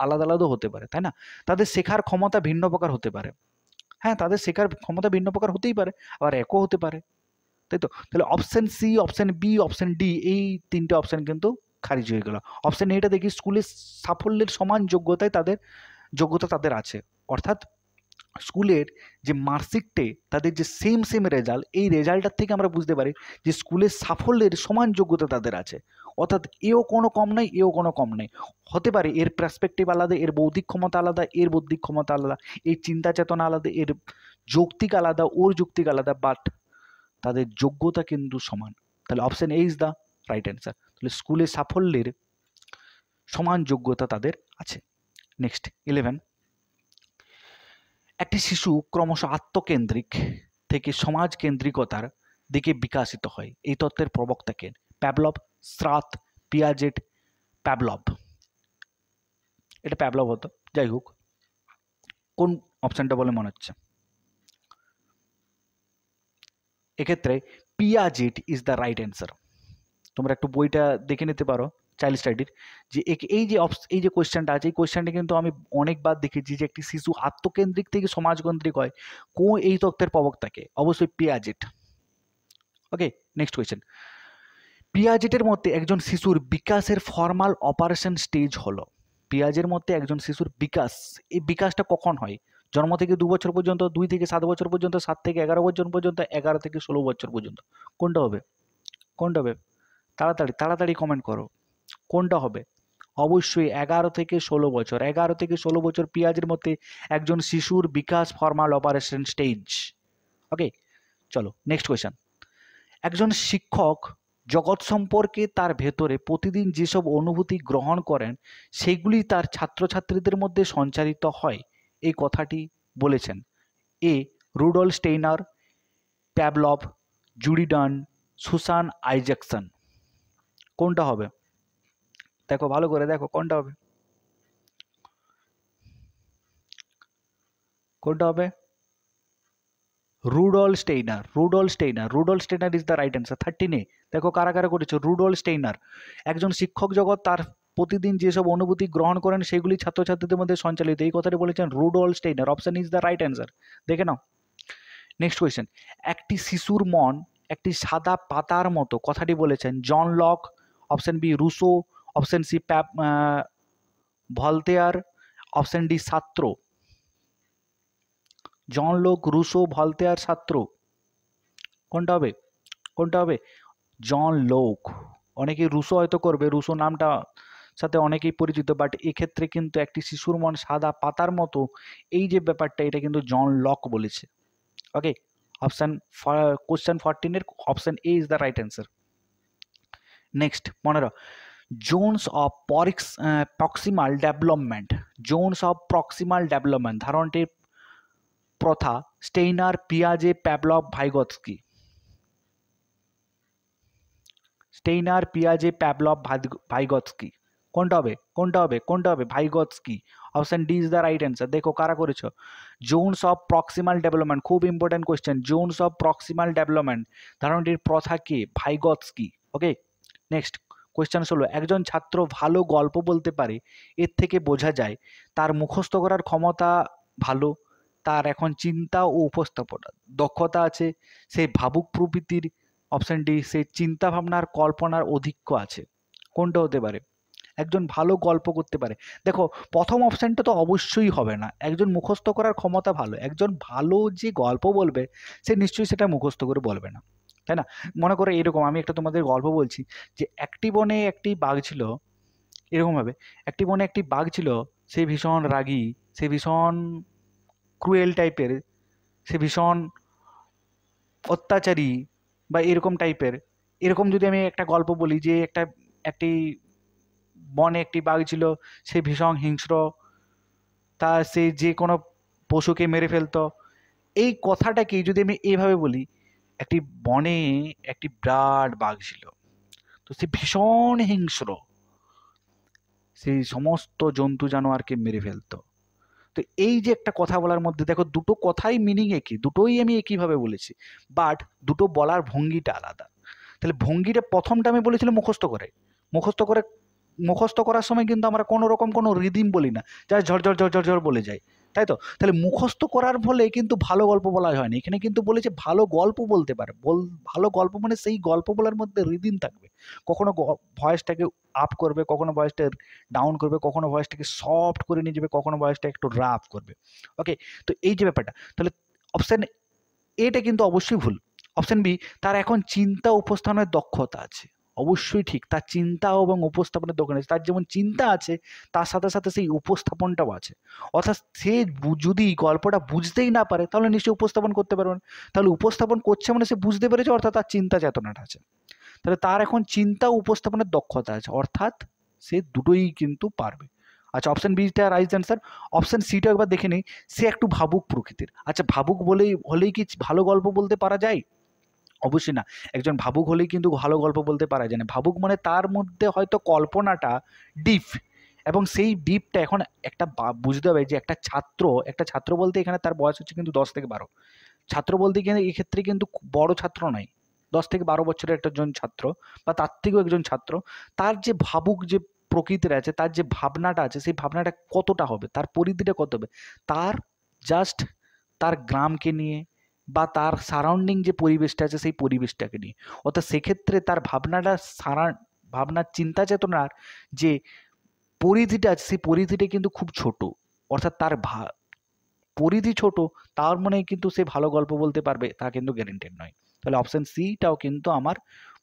আলাদা আলাদাও হতে পারে, তাই না? তাদের শেখার ক্ষমতা ভিন্ন প্রকার হতে পারে। হ্যাঁ, তাদের শেখার ক্ষমতা ভিন্ন প্রকার হতেই পারে, আবার একও হতে পারে, তাই তো? তাহলে option C, option B, option D, এই তিনটে অপশন কিন্তু খারিজ হয়ে গেল। অপশন এটা দেখি স্কুলের সাফল্যের সমান যোগ্যতা তাদের আছে, অর্থাৎ স্কুলের যে মার্কশিটে তাদের যে সেম রেজাল্ট, এই রেজাল্টটার থেকে আমরা বুঝতে পারি যে স্কুলের সাফল্যের সমান যোগ্যতা তাদের আছে। অর্থাৎ এও কোনো কম নয়, এও কোনো কম নেই। হতে পারে এর পার্সপেক্টিভ আলাদা, এর বৌদ্ধিক ক্ষমতা আলাদা, এর বৌদ্ধিক ক্ষমতা আলাদা, এর চিন্তা চেতনা আলাদা, এর যৌক্তিক আলাদা, ওর যৌক্তিক আলাদা, বাট তাদের যোগ্যতা কিন্তু সমান। তাহলে option A is the right answer. তাহলে স্কুলের সাফল্যের সমান যোগ্যতা তাদের আছে। নেক্সট 11, একটি শিশু ক্রমশ আত্মকেন্দ্রিক থেকে সমাজ কেন্দ্রিকতার দিকে বিকাশিত হয়। এই তত্ত্বের প্রবক্তা কে? প্যাভলভ, স্রাথ, পিয়াজেট, প্যাভলভ। এটা প্যাভলভ হতো। যাই হোক, কোন অপশনটা বলে মনে হচ্ছে? এক্ষেত্রে Piaget is the right answer. তোমরা একটু বইটা দেখে নিতে পারো, চাইল্ড স্টাডির, যে এই যে কোয়েশ্চেনটা আছে, এই কোয়েশ্চেনটা কিন্তু আমি অনেকবার দেখেছি যে একটি শিশু আত্মকেন্দ্রিক থেকে সমাজকেন্দ্রিক হয়। এই তত্ত্বের প্রবক্তাকে? অবশ্যই পিয়াজেট। ওকে, নেক্সট কোয়েশ্চেন, পিয়াজেটের মধ্যে একজন শিশুর বিকাশের ফর্মাল অপারেশন স্টেজ হলো। পিয়াজের মধ্যে একজন শিশুর বিকাশ, এই বিকাশটা কখন হয়? জন্ম থেকে 2 বছর পর্যন্ত, 2 থেকে 7 বছর পর্যন্ত, 7 থেকে 11 বছর পর্যন্ত, 11 থেকে 16 বছর পর্যন্ত। কোনটা হবে? কোনটা হবে? তাড়াতাড়ি তাড়াতাড়ি কমেন্ট করো, কোনটা হবে? অবশ্যই 11 থেকে 16 বছর। 11 থেকে 16 বছর পিঁয়াজের মধ্যে একজন শিশুর বিকাশ ফর্মাল অপারেশন স্টেজ। ওকে, চলো নেক্সট কোয়েশ্চেন। একজন শিক্ষক জগৎ সম্পর্কে তার ভেতরে প্রতিদিন যেসব অনুভূতি গ্রহণ করেন সেগুলি তার ছাত্রছাত্রীদের মধ্যে সঞ্চারিত হয়, এই কথাটি বলেছেন এ রুডল্ফ স্টেইনার, প্যাভলভ, জুরিডান, সুসান আইজ্যাকসন। কোনটা হবে? দেখো ভালো করে দেখো কোনটা হবে, কোনটা হবে? Rudolf Steiner, Rudolf Steiner, Rudolf Steiner is the right answer. 13 দেখো কারা কারা করেছো। রুডল্ফ স্টেইনার, একজন শিক্ষক জগৎ তার প্রতিদিন যেসব অনুভূতি গ্রহণ করেন সেগুলি ছাত্রছাত্রীদের মধ্যে সঞ্চালিত, এই কথাটি বলেছেন Rudolf Steiner. Option is the right answer. দেখে নাও নেক্সট কোয়েশ্চেন। একটি শিশুর মন একটি সাদা পাতার মতো, কথাটি বলেছেন John Locke. Option B Rousseau, option C Voltaire, option D ছাত্র। জন লোক, রুসো, ভলতেয়ার, ছাত্র, কোনটা হবে? কোনটা হবে? জন লোক। অনেকেই রুসো হয়তো করবে, রুসো নামটা সাথে অনেকেই পরিচিত, বাট এক্ষেত্রে কিন্তু একটি শিশুর মন সাদা পাতার মতো, এই যে ব্যাপারটা, এটা কিন্তু জন লক বলেছে। ওকে, অপশন কোশ্চেন 14 এর option A is the right answer. Next 15 zones of proximal development, zones of proximal development ধারণটির প্রথা স্টেইনার, পিয়াজে, প্যাভলভ, ভাইগৎস্কি। স্টেইনার, পিয়াজে, প্যাভলভ, ভাইগৎস্কি, কোনটা হবে? কোনটা হবে? কোনটা হবে? Vygotsky. Option D is the right answer. দেখো কারা করেছো। জোনস অফ প্রক্সিমাল ডেভেলপমেন্ট, খুব important question. Zones of proximal development ধারণটির প্রথা কে? ভাইগৎস্কি। ওকে, নেক্সট কোয়েশ্চেন হলো, একজন ছাত্র ভালো গল্প বলতে পারে, এর থেকে বোঝা যায় তার মুখস্থ করার ক্ষমতা ভালো, তার এখন চিন্তা ও উপস্থাপনা দক্ষতা আছে, সে ভাবুক প্রকৃতির। অপশন ডি সে চিন্তা ভাবনার কল্পনার অধিক্য আছে। কোনটা হতে পারে? একজন ভালো গল্প করতে পারে। দেখো প্রথম অপশানটা তো অবশ্যই হবে না, একজন মুখস্থ করার ক্ষমতা ভালো, একজন ভালো যে গল্প বলবে সে নিশ্চয়ই সেটা মুখস্থ করে বলবে না, তাই না? মনে করো এরকম, আমি একটা তোমাদের গল্প বলছি যে একটি বনে একটি বাঘ ছিল, এরকমভাবে একটি বনে একটি বাঘ ছিল, সে ভীষণ রাগী, সে ভীষণ ক্রুয়েল টাইপের, সে ভীষণ অত্যাচারী বা এরকম টাইপের। এরকম যদি আমি একটা গল্প বলি যে একটি বনে একটি বাঘ ছিল, সে ভীষণ হিংস্র, সে যে কোনো পশুকে মেরে ফেলতো, এই কথাটাকে যদি আমি এইভাবে বলি, একটি বনে একটি বিরাট বাঘ ছিল, তো সে ভীষণ হিংস্র, সেই সমস্ত জন্তু জানোয়ারকে মেরে ফেলতো। তো এই যে একটা কথা বলার মধ্যে দেখো দুটো কথাই মিনিং একই, দুটোই আমি একইভাবে বলেছি, বাট দুটো বলার ভঙ্গিটা আলাদা। তাহলে ভঙ্গিটা প্রথমটা আমি বলেছিলাম মুখস্থ করে, মুখস্থ করে, মুখস্থ করার সময় কিন্তু আমরা কোনো রকম কোনো রিদিম বলি না, যা ঝরঝর ঝরঝর ঝর বলে যাই, তাই তো? তাহলে মুখস্থ করার ফলে কিন্তু ভালো গল্প বলা হয়নি, এখানে কিন্তু বলেছে ভালো গল্প বলতে পারে। ভালো গল্প মানে সেই গল্প বলার মধ্যে রিদিম থাকবে, কখনো ভয়েসটাকে আপ করবে, কখনো ভয়েসটা ডাউন করবে, কখনো ভয়েসটাকে সফট করে নিয়ে যাবে, কখনো ভয়েসটা একটু রাফ করবে। ওকে, তো এই যে ব্যাপারটা, তাহলে অপশান এটা কিন্তু অবশ্যই ভুল। অপশান বি তার এখন চিন্তা উপস্থাপনের দক্ষতা আছে, অবশ্যই ঠিক, তার চিন্তা এবং উপস্থাপনের দক্ষতা আছে, তার যেমন চিন্তা আছে তার সাথে সাথে সেই উপস্থাপনটাও আছে। অর্থাৎ সে যদি গল্পটা বুঝতেই না পারে তাহলে নিশ্চয়ই উপস্থাপন করতে পারবে না, তাহলে উপস্থাপন করছে মানে সে বুঝতে পেরেছে, অর্থাৎ তার চিন্তা চেতনাটা আছে, তাহলে তার এখন চিন্তা উপস্থাপনের দক্ষতা আছে, অর্থাৎ সে দুটোই কিন্তু পারবে। আচ্ছা, option beta right answer. Option সিটা একবার দেখে নিই, সে একটু ভাবুক প্রকৃতির। আচ্ছা, ভাবুক হলেই কি ভালো গল্প বলতে পারা যায়? অবশ্যই না। একজন ভাবুক হলেই কিন্তু ভালো গল্প বলতে পারা যায় না। ভাবুক মানে তার মধ্যে হয়তো কল্পনাটা ডিপ, এবং সেই ডিপটা এখন একটা বুঝতে হবে যে একটা ছাত্র বলতে এখানে তার বয়স হচ্ছে কিন্তু 10 থেকে 12। ছাত্র বলতে গেলে এক্ষেত্রে কিন্তু বড় ছাত্র নয়, 10 থেকে 12 বছরের একজন ছাত্র বা তার থেকেও একজন ছাত্র, তার যে ভাবুক যে প্রকৃতির আছে, তার যে ভাবনাটা আছে, সেই ভাবনাটা কতটা হবে, তার পরিধিটা কত হবে, তার জাস্ট তার গ্রামকে নিয়ে বা তার সারাউন্ডিং যে পরিবেশটা আছে সেই পরিবেশটাকে নিয়ে। অর্থাৎ সেক্ষেত্রে তার ভাবনাটা ভাবনার চিন্তা চেতনার যে পরিধিটা আছে সেই পরিধিটা কিন্তু খুব ছোট। অর্থাৎ তার পরিধি ছোট তার মানে কিন্তু সে ভালো গল্প বলতে পারবে তা কিন্তু গ্যারেন্টেড নয়। তাহলে অপশন সিটাও কিন্তু আমার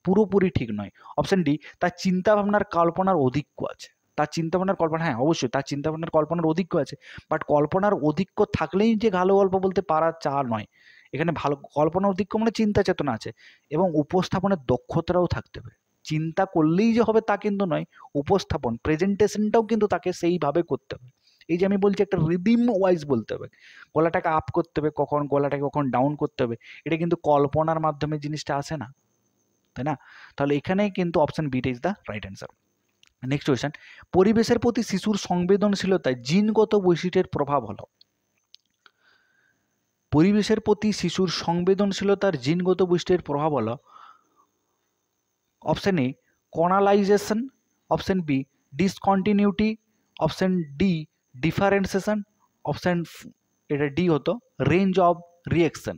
পুরোপুরি ঠিক নয়। অপশন ডি, তার চিন্তা ভাবনার কল্পনার অধিক্য আছে। তার চিন্তা ভাবনার কল্পনা, হ্যাঁ অবশ্যই তার চিন্তা ভাবনার কল্পনার অধিক্য আছে, বাট কল্পনার অধিক্য থাকলেই যে ভালো গল্প বলতে পারা চা নয়। এখানে ভালো কল্পনার অধিক্য মানে চিন্তা চেতনা আছে এবং উপস্থাপনের দক্ষতাটাও থাকতে হবে। চিন্তা করলেই যে হবে তা কিন্তু নয়, উপস্থাপন প্রেজেন্টেশনটাও কিন্তু তাকে সেইভাবে করতে হবে। এই যে আমি বলছি একটা রিদিম ওয়াইজ বলতে হবে, গলাটাকে আপ করতে হবে কখন, গলাটাকে কখন ডাউন করতে হবে, এটা কিন্তু কল্পনার মাধ্যমে জিনিসটা আসে না, তাই না? তাহলে এখানে কিন্তু option beta is the right answer. Next question, পরিবেশের প্রতি শিশুর সংবেদনশীলতায় জিনগত বৈশিষ্ট্যের প্রভাব হলো। পরিবেশের প্রতি শিশুর সংবেদনশীলতার জিনগত বৈশিষ্ট্যের প্রভাব হলো option A canalization, option B discontinuity, option D differentiation, option এটা ডি হতো রেঞ্জ অফ রিয়েকশন।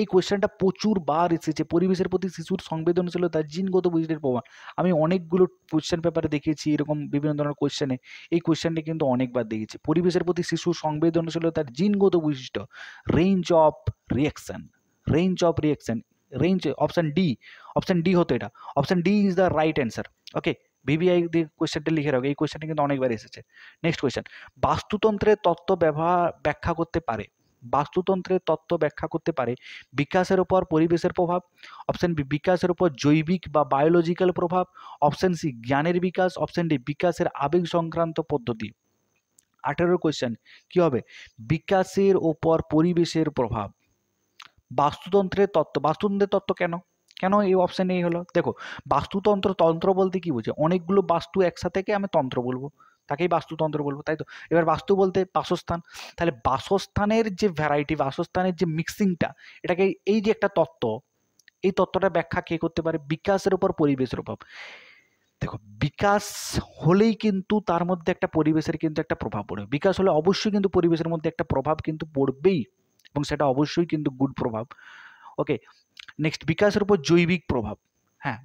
এই কোয়েশ্চেনটা প্রচুর বার এসেছে, পরিবেশের প্রতি শিশুর সংবেদনশীলতা জিনগত বৈশিষ্ট্যের প্রভাব। আমি অনেকগুলো কোয়েশ্চেন পেপারে দেখেছি এরকম বিভিন্ন ধরনের কোয়েশ্চেনে এই কোয়েশ্চেনটি কিন্তু অনেকবার দেখেছি। পরিবেশের প্রতি শিশুর সংবেদনশীলতার জিনগত বৈশিষ্ট্য range of reaction, range of reaction, range option D হতো এটা। Option D is the right answer. Okay, VVI দিয়ে কোয়েশ্চেনটা লিখে রাখো, এই কোয়েশ্চেনটা কিন্তু অনেকবার এসেছে। নেক্সট কোয়েশ্চেন, বাস্তুতন্ত্রের তত্ত্ব ব্যাখ্যা করতে পারে, বাস্তুতন্ত্রের তত্ত্ব ব্যাখ্যা করতে পারে বিকাশের উপর পরিবেশের প্রভাব, অপশন বি বিকাশের উপর জৈবিক বা বায়োলজিক্যাল প্রভাব, অপশন সি জ্ঞানের বিকাশ, অপশন ডি বিকাশের আবেগ সংক্রান্ত পদ্ধতি। 18 কোয়েশ্চেন কি হবে, বিকাশের উপর পরিবেশের প্রভাব, বাস্তুতন্ত্রের তত্ত্ব। বাস্তুতন্ত্রের তত্ত্ব কেন কেন এই অপশন এই হলো? দেখো, বাস্তুতন্ত্র, তন্ত্র বলতে কি বোঝে, অনেকগুলো বাস্তু একসাথেকে আমি তন্ত্র বলবো, তাকেই বাস্তুতন্ত্র বলবো, তাই তো? এবার বাস্তু বলতে বাসস্থান, তাহলে বাসস্থানের যে ভ্যারাইটি, বাসস্থানের যে মিক্সিংটা, এটাকে এই যে একটা তত্ত্ব, এই তত্ত্বটা ব্যাখ্যা কে করতে পারে? বিকাশের উপর পরিবেশের প্রভাব। দেখো, বিকাশ হলেই কিন্তু তার মধ্যে একটা পরিবেশের কিন্তু একটা প্রভাব পড়বে, বিকাশ হলে অবশ্যই কিন্তু পরিবেশের মধ্যে একটা প্রভাব কিন্তু পড়বেই, এবং সেটা অবশ্যই কিন্তু গুড প্রভাব। ওকে, নেক্সট, বিকাশের উপর জৈবিক প্রভাব। হ্যাঁ,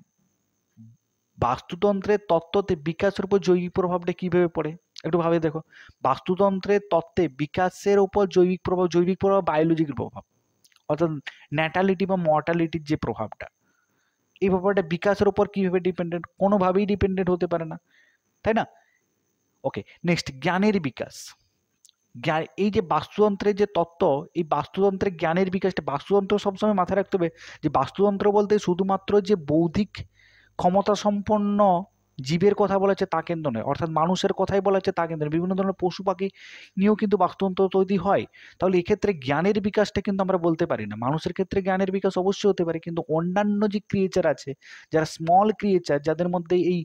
বাস্তুতন্ত্রের তত্ত্বতে বিকাশের উপর জৈবিক প্রভাবটা কিভাবে পড়ে একটু ভাবে দেখো। বাস্তুতন্ত্রের তত্ত্বে বিকাশের উপর জৈবিক প্রভাব, জৈবিক প্রভাব বায়োলজিক্যাল প্রভাব, অর্থাৎ ন্যাটালিটি বা মর্টালিটির যে প্রভাবটা, এই ব্যাপারটা বিকাশের উপর কিভাবে ডিপেন্ডেন্ট? কোনোভাবেই ডিপেন্ডেন্ট হতে পারে না, তাই না? ওকে, নেক্সট, জ্ঞানের বিকাশ। জ্ঞান, এই যে বাস্তুতন্ত্রের যে তত্ত্ব, এই বাস্তুতন্ত্রের জ্ঞানের বিকাশটা, বাস্তুতন্ত্র সবসময় মাথায় রাখতে হবে যে বাস্তুতন্ত্র বলতে শুধুমাত্র যে বৌদ্ধিক ক্ষমতা সম্পন্ন জীবের কথা বলা হচ্ছে তা কিন্তু নয়, অর্থাৎ মানুষের কথাই বলা হচ্ছে তা কিন্তু নয়, বিভিন্ন ধরনের পশু পাখি নিয়েও কিন্তু বাস্তুতন্ত্র তৈরি হয়। তাহলে এক্ষেত্রে জ্ঞানের বিকাশটা কিন্তু আমরা বলতে পারি না। মানুষের ক্ষেত্রে জ্ঞানের বিকাশ অবশ্যই হতে পারে, কিন্তু অন্যান্য যে ক্রিয়েচার আছে, যারা স্মল ক্রিয়েচার, যাদের মধ্যে এই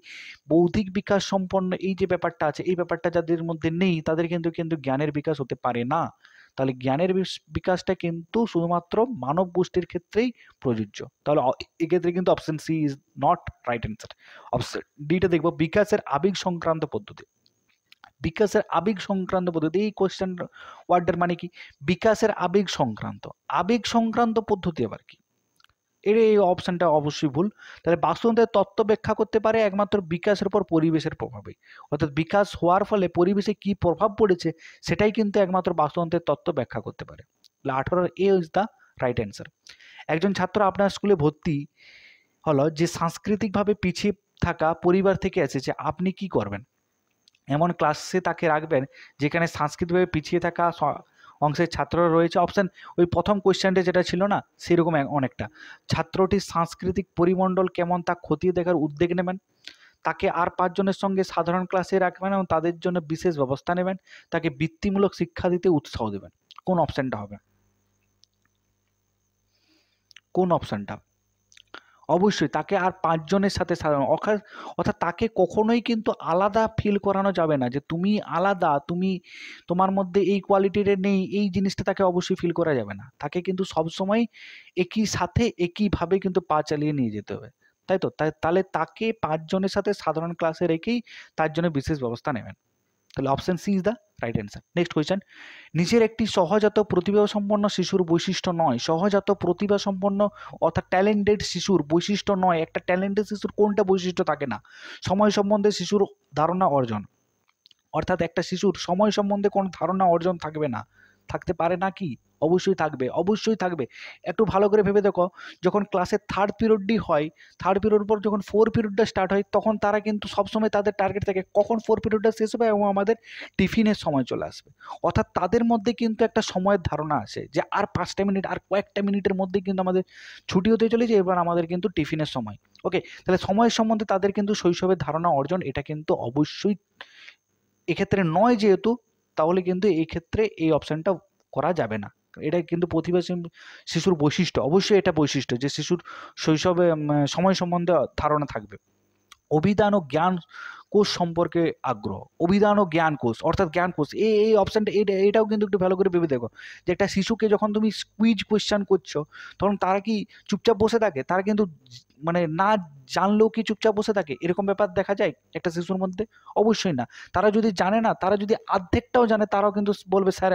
বৌদ্ধিক বিকাশ সম্পন্ন এই যে ব্যাপারটা আছে, এই ব্যাপারটা যাদের মধ্যে নেই, তাদের কিন্তু কিন্তু জ্ঞানের বিকাশ হতে পারে না। তাহলে জ্ঞানের বিকাশটা কিন্তু শুধুমাত্র মানব গোষ্ঠীর ক্ষেত্রেই প্রযোজ্য। তাহলে এক্ষেত্রে কিন্তু option C is not right answer. Option ডিটা দেখবো, বিকাশের আবেগ সংক্রান্ত পদ্ধতি। বিকাশের আবেগ সংক্রান্ত পদ্ধতি, এই কোয়েশ্চেন ওয়ার্ডের মানে কি? বিকাশের আবেগ সংক্রান্ত, আবেগ সংক্রান্ত পদ্ধতি আবার কি? এই অপশনটা অবশ্যই ভুল। তাহলে বাস্তুতন্ত্রের তত্ত্ব ব্যাখ্যা করতে পারে একমাত্র বিকাশের উপর পরিবেশের প্রভাবে, অর্থাৎ বিকাশ হওয়ার ফলে পরিবেশে কি প্রভাব পড়েছে সেটাই কিন্তু একমাত্র বাস্তুতন্ত্রের তত্ত্ব ব্যাখ্যা করতে পারে। 18 এ ইজ দ্য রাইট অ্যান্সার। একজন ছাত্র আপনার স্কুলে ভর্তি হলো যে সাংস্কৃতিকভাবে পিছিয়ে থাকা পরিবার থেকে এসেছে, আপনি কি করবেন? এমন ক্লাসে তাকে রাখবেন যেখানে সাংস্কৃতিকভাবে পিছিয়ে থাকা অংশের ছাত্ররা রয়েছে। অপশন ওই প্রথম কোয়েশ্চেনটা যেটা ছিল না, সেরকম অনেকটা। ছাত্রটির সাংস্কৃতিক পরিমণ্ডল কেমন তা খতিয়ে দেখার উদ্যোগ নেবেন, তাকে আর 5 জনের সঙ্গে সাধারণ ক্লাসে রাখবেন এবং তাদের জন্য বিশেষ ব্যবস্থা নেবেন, তাকে বৃত্তিমূলক শিক্ষা দিতে উৎসাহ দেবেন। কোন অপশনটা হবে? কোন অপশনটা? অবশ্যই তাকে আর 5 জনের সাথে অর্থাৎ তাকে কখনোই কিন্তু আলাদা ফিল করানো যাবে না, যে তুমি আলাদা, তুমি তোমার মধ্যে এই কোয়ালিটির নেই, এই জিনিসটা তাকে অবশ্যই ফিল করা যাবে না। তাকে কিন্তু সবসময় একই সাথে একইভাবে কিন্তু পা চালিয়ে নিয়ে যেতে হবে, তাই তো? তাহলে তাকে 5 জনের সাথে সাধারণ ক্লাসে রেখেই তার জন্য বিশেষ ব্যবস্থা নেবেন। তাহলে option C is the right answer. Next question, নিচের একটি সহজাত প্রতিভা সম্পন্ন শিশুর বৈশিষ্ট্য নয়, সহজাত প্রতিভা সম্পন্ন অর্থাৎ ট্যালেন্টেড শিশুর বৈশিষ্ট্য নয়, একটা ট্যালেন্টেড শিশুর কোনটা বৈশিষ্ট্য থাকে না? সময় সম্বন্ধে শিশুর ধারণা অর্জন, অর্থাৎ একটা শিশুর সময় সম্বন্ধে কোনো ধারণা অর্জন থাকবে না, থাকতে পারে না কি? অবশ্যই থাকবে, অবশ্যই থাকবে। একটু ভালো করে ভেবে দেখো, যখন ক্লাসের থার্ড পিরিয়ডই হয়, থার্ড পিরিয়ড পর যখন ফোর পিরিয়ডটা স্টার্ট হয়, তখন তারা কিন্তু সবসময় তাদের টার্গেট থাকে কখন ফোর পিরিয়ডটা শেষ হবে এবং আমাদের টিফিনের সময় চলে আসবে। অর্থাৎ তাদের মধ্যে কিন্তু একটা সময়ের ধারণা আছে যে আর 5টা মিনিট, আর কয়েকটা মিনিটের মধ্যে কিন্তু আমাদের ছুটি হতে চলেছে, এবার আমাদের কিন্তু টিফিনের সময়। ওকে, তাহলে সময়ের সম্বন্ধে তাদের কিন্তু শৈশবের ধারণা অর্জন, এটা কিন্তু অবশ্যই এক্ষেত্রে নয় যেহেতু, তাহলে কিন্তু এই ক্ষেত্রে এই অপশানটা করা যাবে না। এটা কিন্তু প্রতিবেশী শিশুর বৈশিষ্ট্য, অবশ্যই এটা বৈশিষ্ট্য যে শিশুর শৈশবে সময় সম্বন্ধে ধারণা থাকবে। অভিধান ও জ্ঞান কোষ সম্পর্কে আগ্রহ, অভিধান ও জ্ঞান কোষ অর্থাৎ জ্ঞান কোষ, এই অপশানটা এটাও কিন্তু একটু ভালো করে ভেবে দেখো যে একটা শিশুকে যখন তুমি কুইজ কোয়েশ্চেন করছো, তখন তারা কি চুপচাপ বসে থাকে? তারা কিন্তু মানে না জানলেও কি চুপচাপ বসে থাকে? এরকম ব্যাপার দেখা যায় একটা শিশুর মধ্যে? অবশ্যই না। তারা যদি জানে না, তারা যদি অর্ধেকটাও জানে, তারাও কিন্তু বলবে স্যার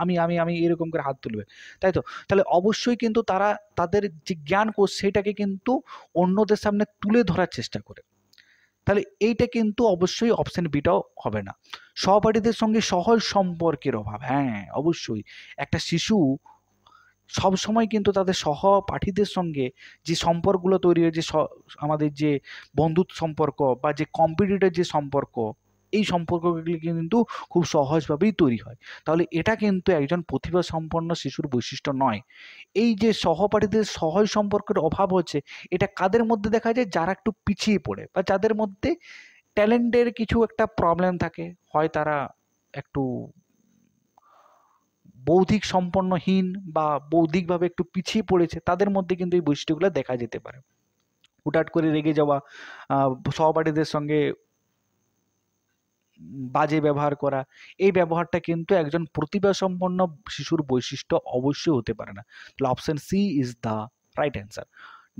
আমি আমি আমি এরকম করে হাত তুলবে, তাই তো? তাহলে অবশ্যই কিন্তু তারা তাদের যে জ্ঞান কোষ সেটাকে কিন্তু অন্যদের সামনে তুলে ধরার চেষ্টা করে। তাহলে এইটা কিন্তু অবশ্যই অপশন বিটাও হবে না। সহপাঠীদের সঙ্গে সহজ সম্পর্কের অভাব, হ্যাঁ অবশ্যই। একটা শিশু সবসময় কিন্তু তাদের সহপাঠীদের সঙ্গে যে সম্পর্কগুলো তৈরি হয়, যে আমাদের যে বন্ধুত্ব সম্পর্ক বা যে কম্পিটিটর যে সম্পর্ক, এই সম্পর্কগুলি কিন্তু খুব সহজভাবেই তৈরি হয়। তাহলে এটা কিন্তু একজন প্রতিভা সম্পন্ন শিশুর বৈশিষ্ট্য নয়। এই যে সহপাঠীদের সহজ সম্পর্কের অভাব হচ্ছে, এটা কাদের মধ্যে দেখা যায়? যারা একটু পিছিয়ে পড়ে বা যাদের মধ্যে ট্যালেন্টের কিছু একটা প্রবলেম থাকে, হয় তারা একটু বৌদ্ধিক সম্পন্নহীন বা বৌদ্ধিকভাবে একটু পিছিয়ে পড়েছে, তাদের মধ্যে কিন্তু এই বৈশিষ্ট্যগুলো দেখা যেতে পারে। হুটহাট করে রেগে যাওয়া, সহপাঠীদের সঙ্গে বাজে ব্যবহার করা, এই ব্যবহারটা কিন্তু একজন প্রতিভাসম্পন্ন শিশুর বৈশিষ্ট্য অবশ্যই হতে পারে না। তাহলে option C is the right answer.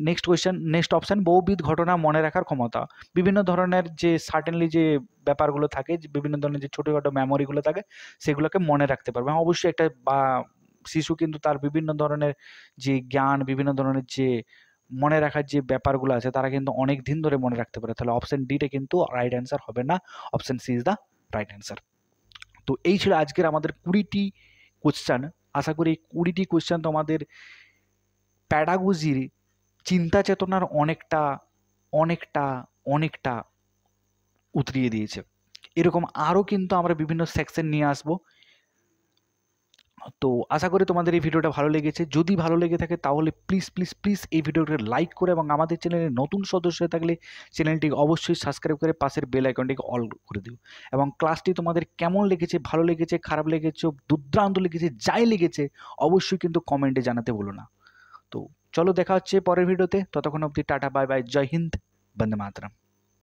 Next question, next option, বহুবিধ ঘটনা মনে রাখার ক্ষমতা। বিভিন্ন ধরনের যে সার্টেনলি যে ব্যাপারগুলো থাকে, যে বিভিন্ন ধরনের যে ছোটোখাটো মেমোরিগুলো থাকে, সেগুলোকে মনে রাখতে পারবে। হ্যাঁ, অবশ্যই একটা বা শিশু কিন্তু তার বিভিন্ন ধরনের যে জ্ঞান, বিভিন্ন ধরনের যে মনে রাখার যে ব্যাপারগুলো আছে, তারা কিন্তু অনেক দিন ধরে মনে রাখতে পারে। তাহলে অপশন ডিটা কিন্তু রাইট অ্যান্সার হবে না, option C is the right answer. তো এই ছিল আজকের আমাদের 20টি কোশ্চেন। আশা করি এই 20টি কোশ্চেন তোমাদের প্যাডাগজির চিন্তা চেতনার অনেকটা অনেকটা অনেকটা উতরিয়ে দিয়েছে। এরকম আরও কিন্তু আমরা বিভিন্ন সেকশন নিয়ে আসবো। তো আশা করি তোমাদের এই ভিডিওটা ভালো লেগেছে। যদি ভালো লেগে থাকে তাহলে প্লিজ প্লিজ প্লিজ এই ভিডিওটা লাইক করে এবং আমাদের চ্যানেলে নতুন সদস্য হয়ে থাকলে চ্যানেলটিকে অবশ্যই সাবস্ক্রাইব করে পাশের বেল আইকনটিকে অল করে দিও। এবং ক্লাসটি তোমাদের কেমন লেগেছে, ভালো লেগেছে, খারাপ লেগেছে, দুর্দান্ত লেগেছে, যাই লেগেছে অবশ্যই কিন্তু কমেন্টে জানাতে ভুলো না। তো চলো দেখা হচ্ছে পরের ভিডিওতে, ততক্ষণ অবধি টাটা, বাই বাই, জয় হিন্দ, বন্দে মাতরম।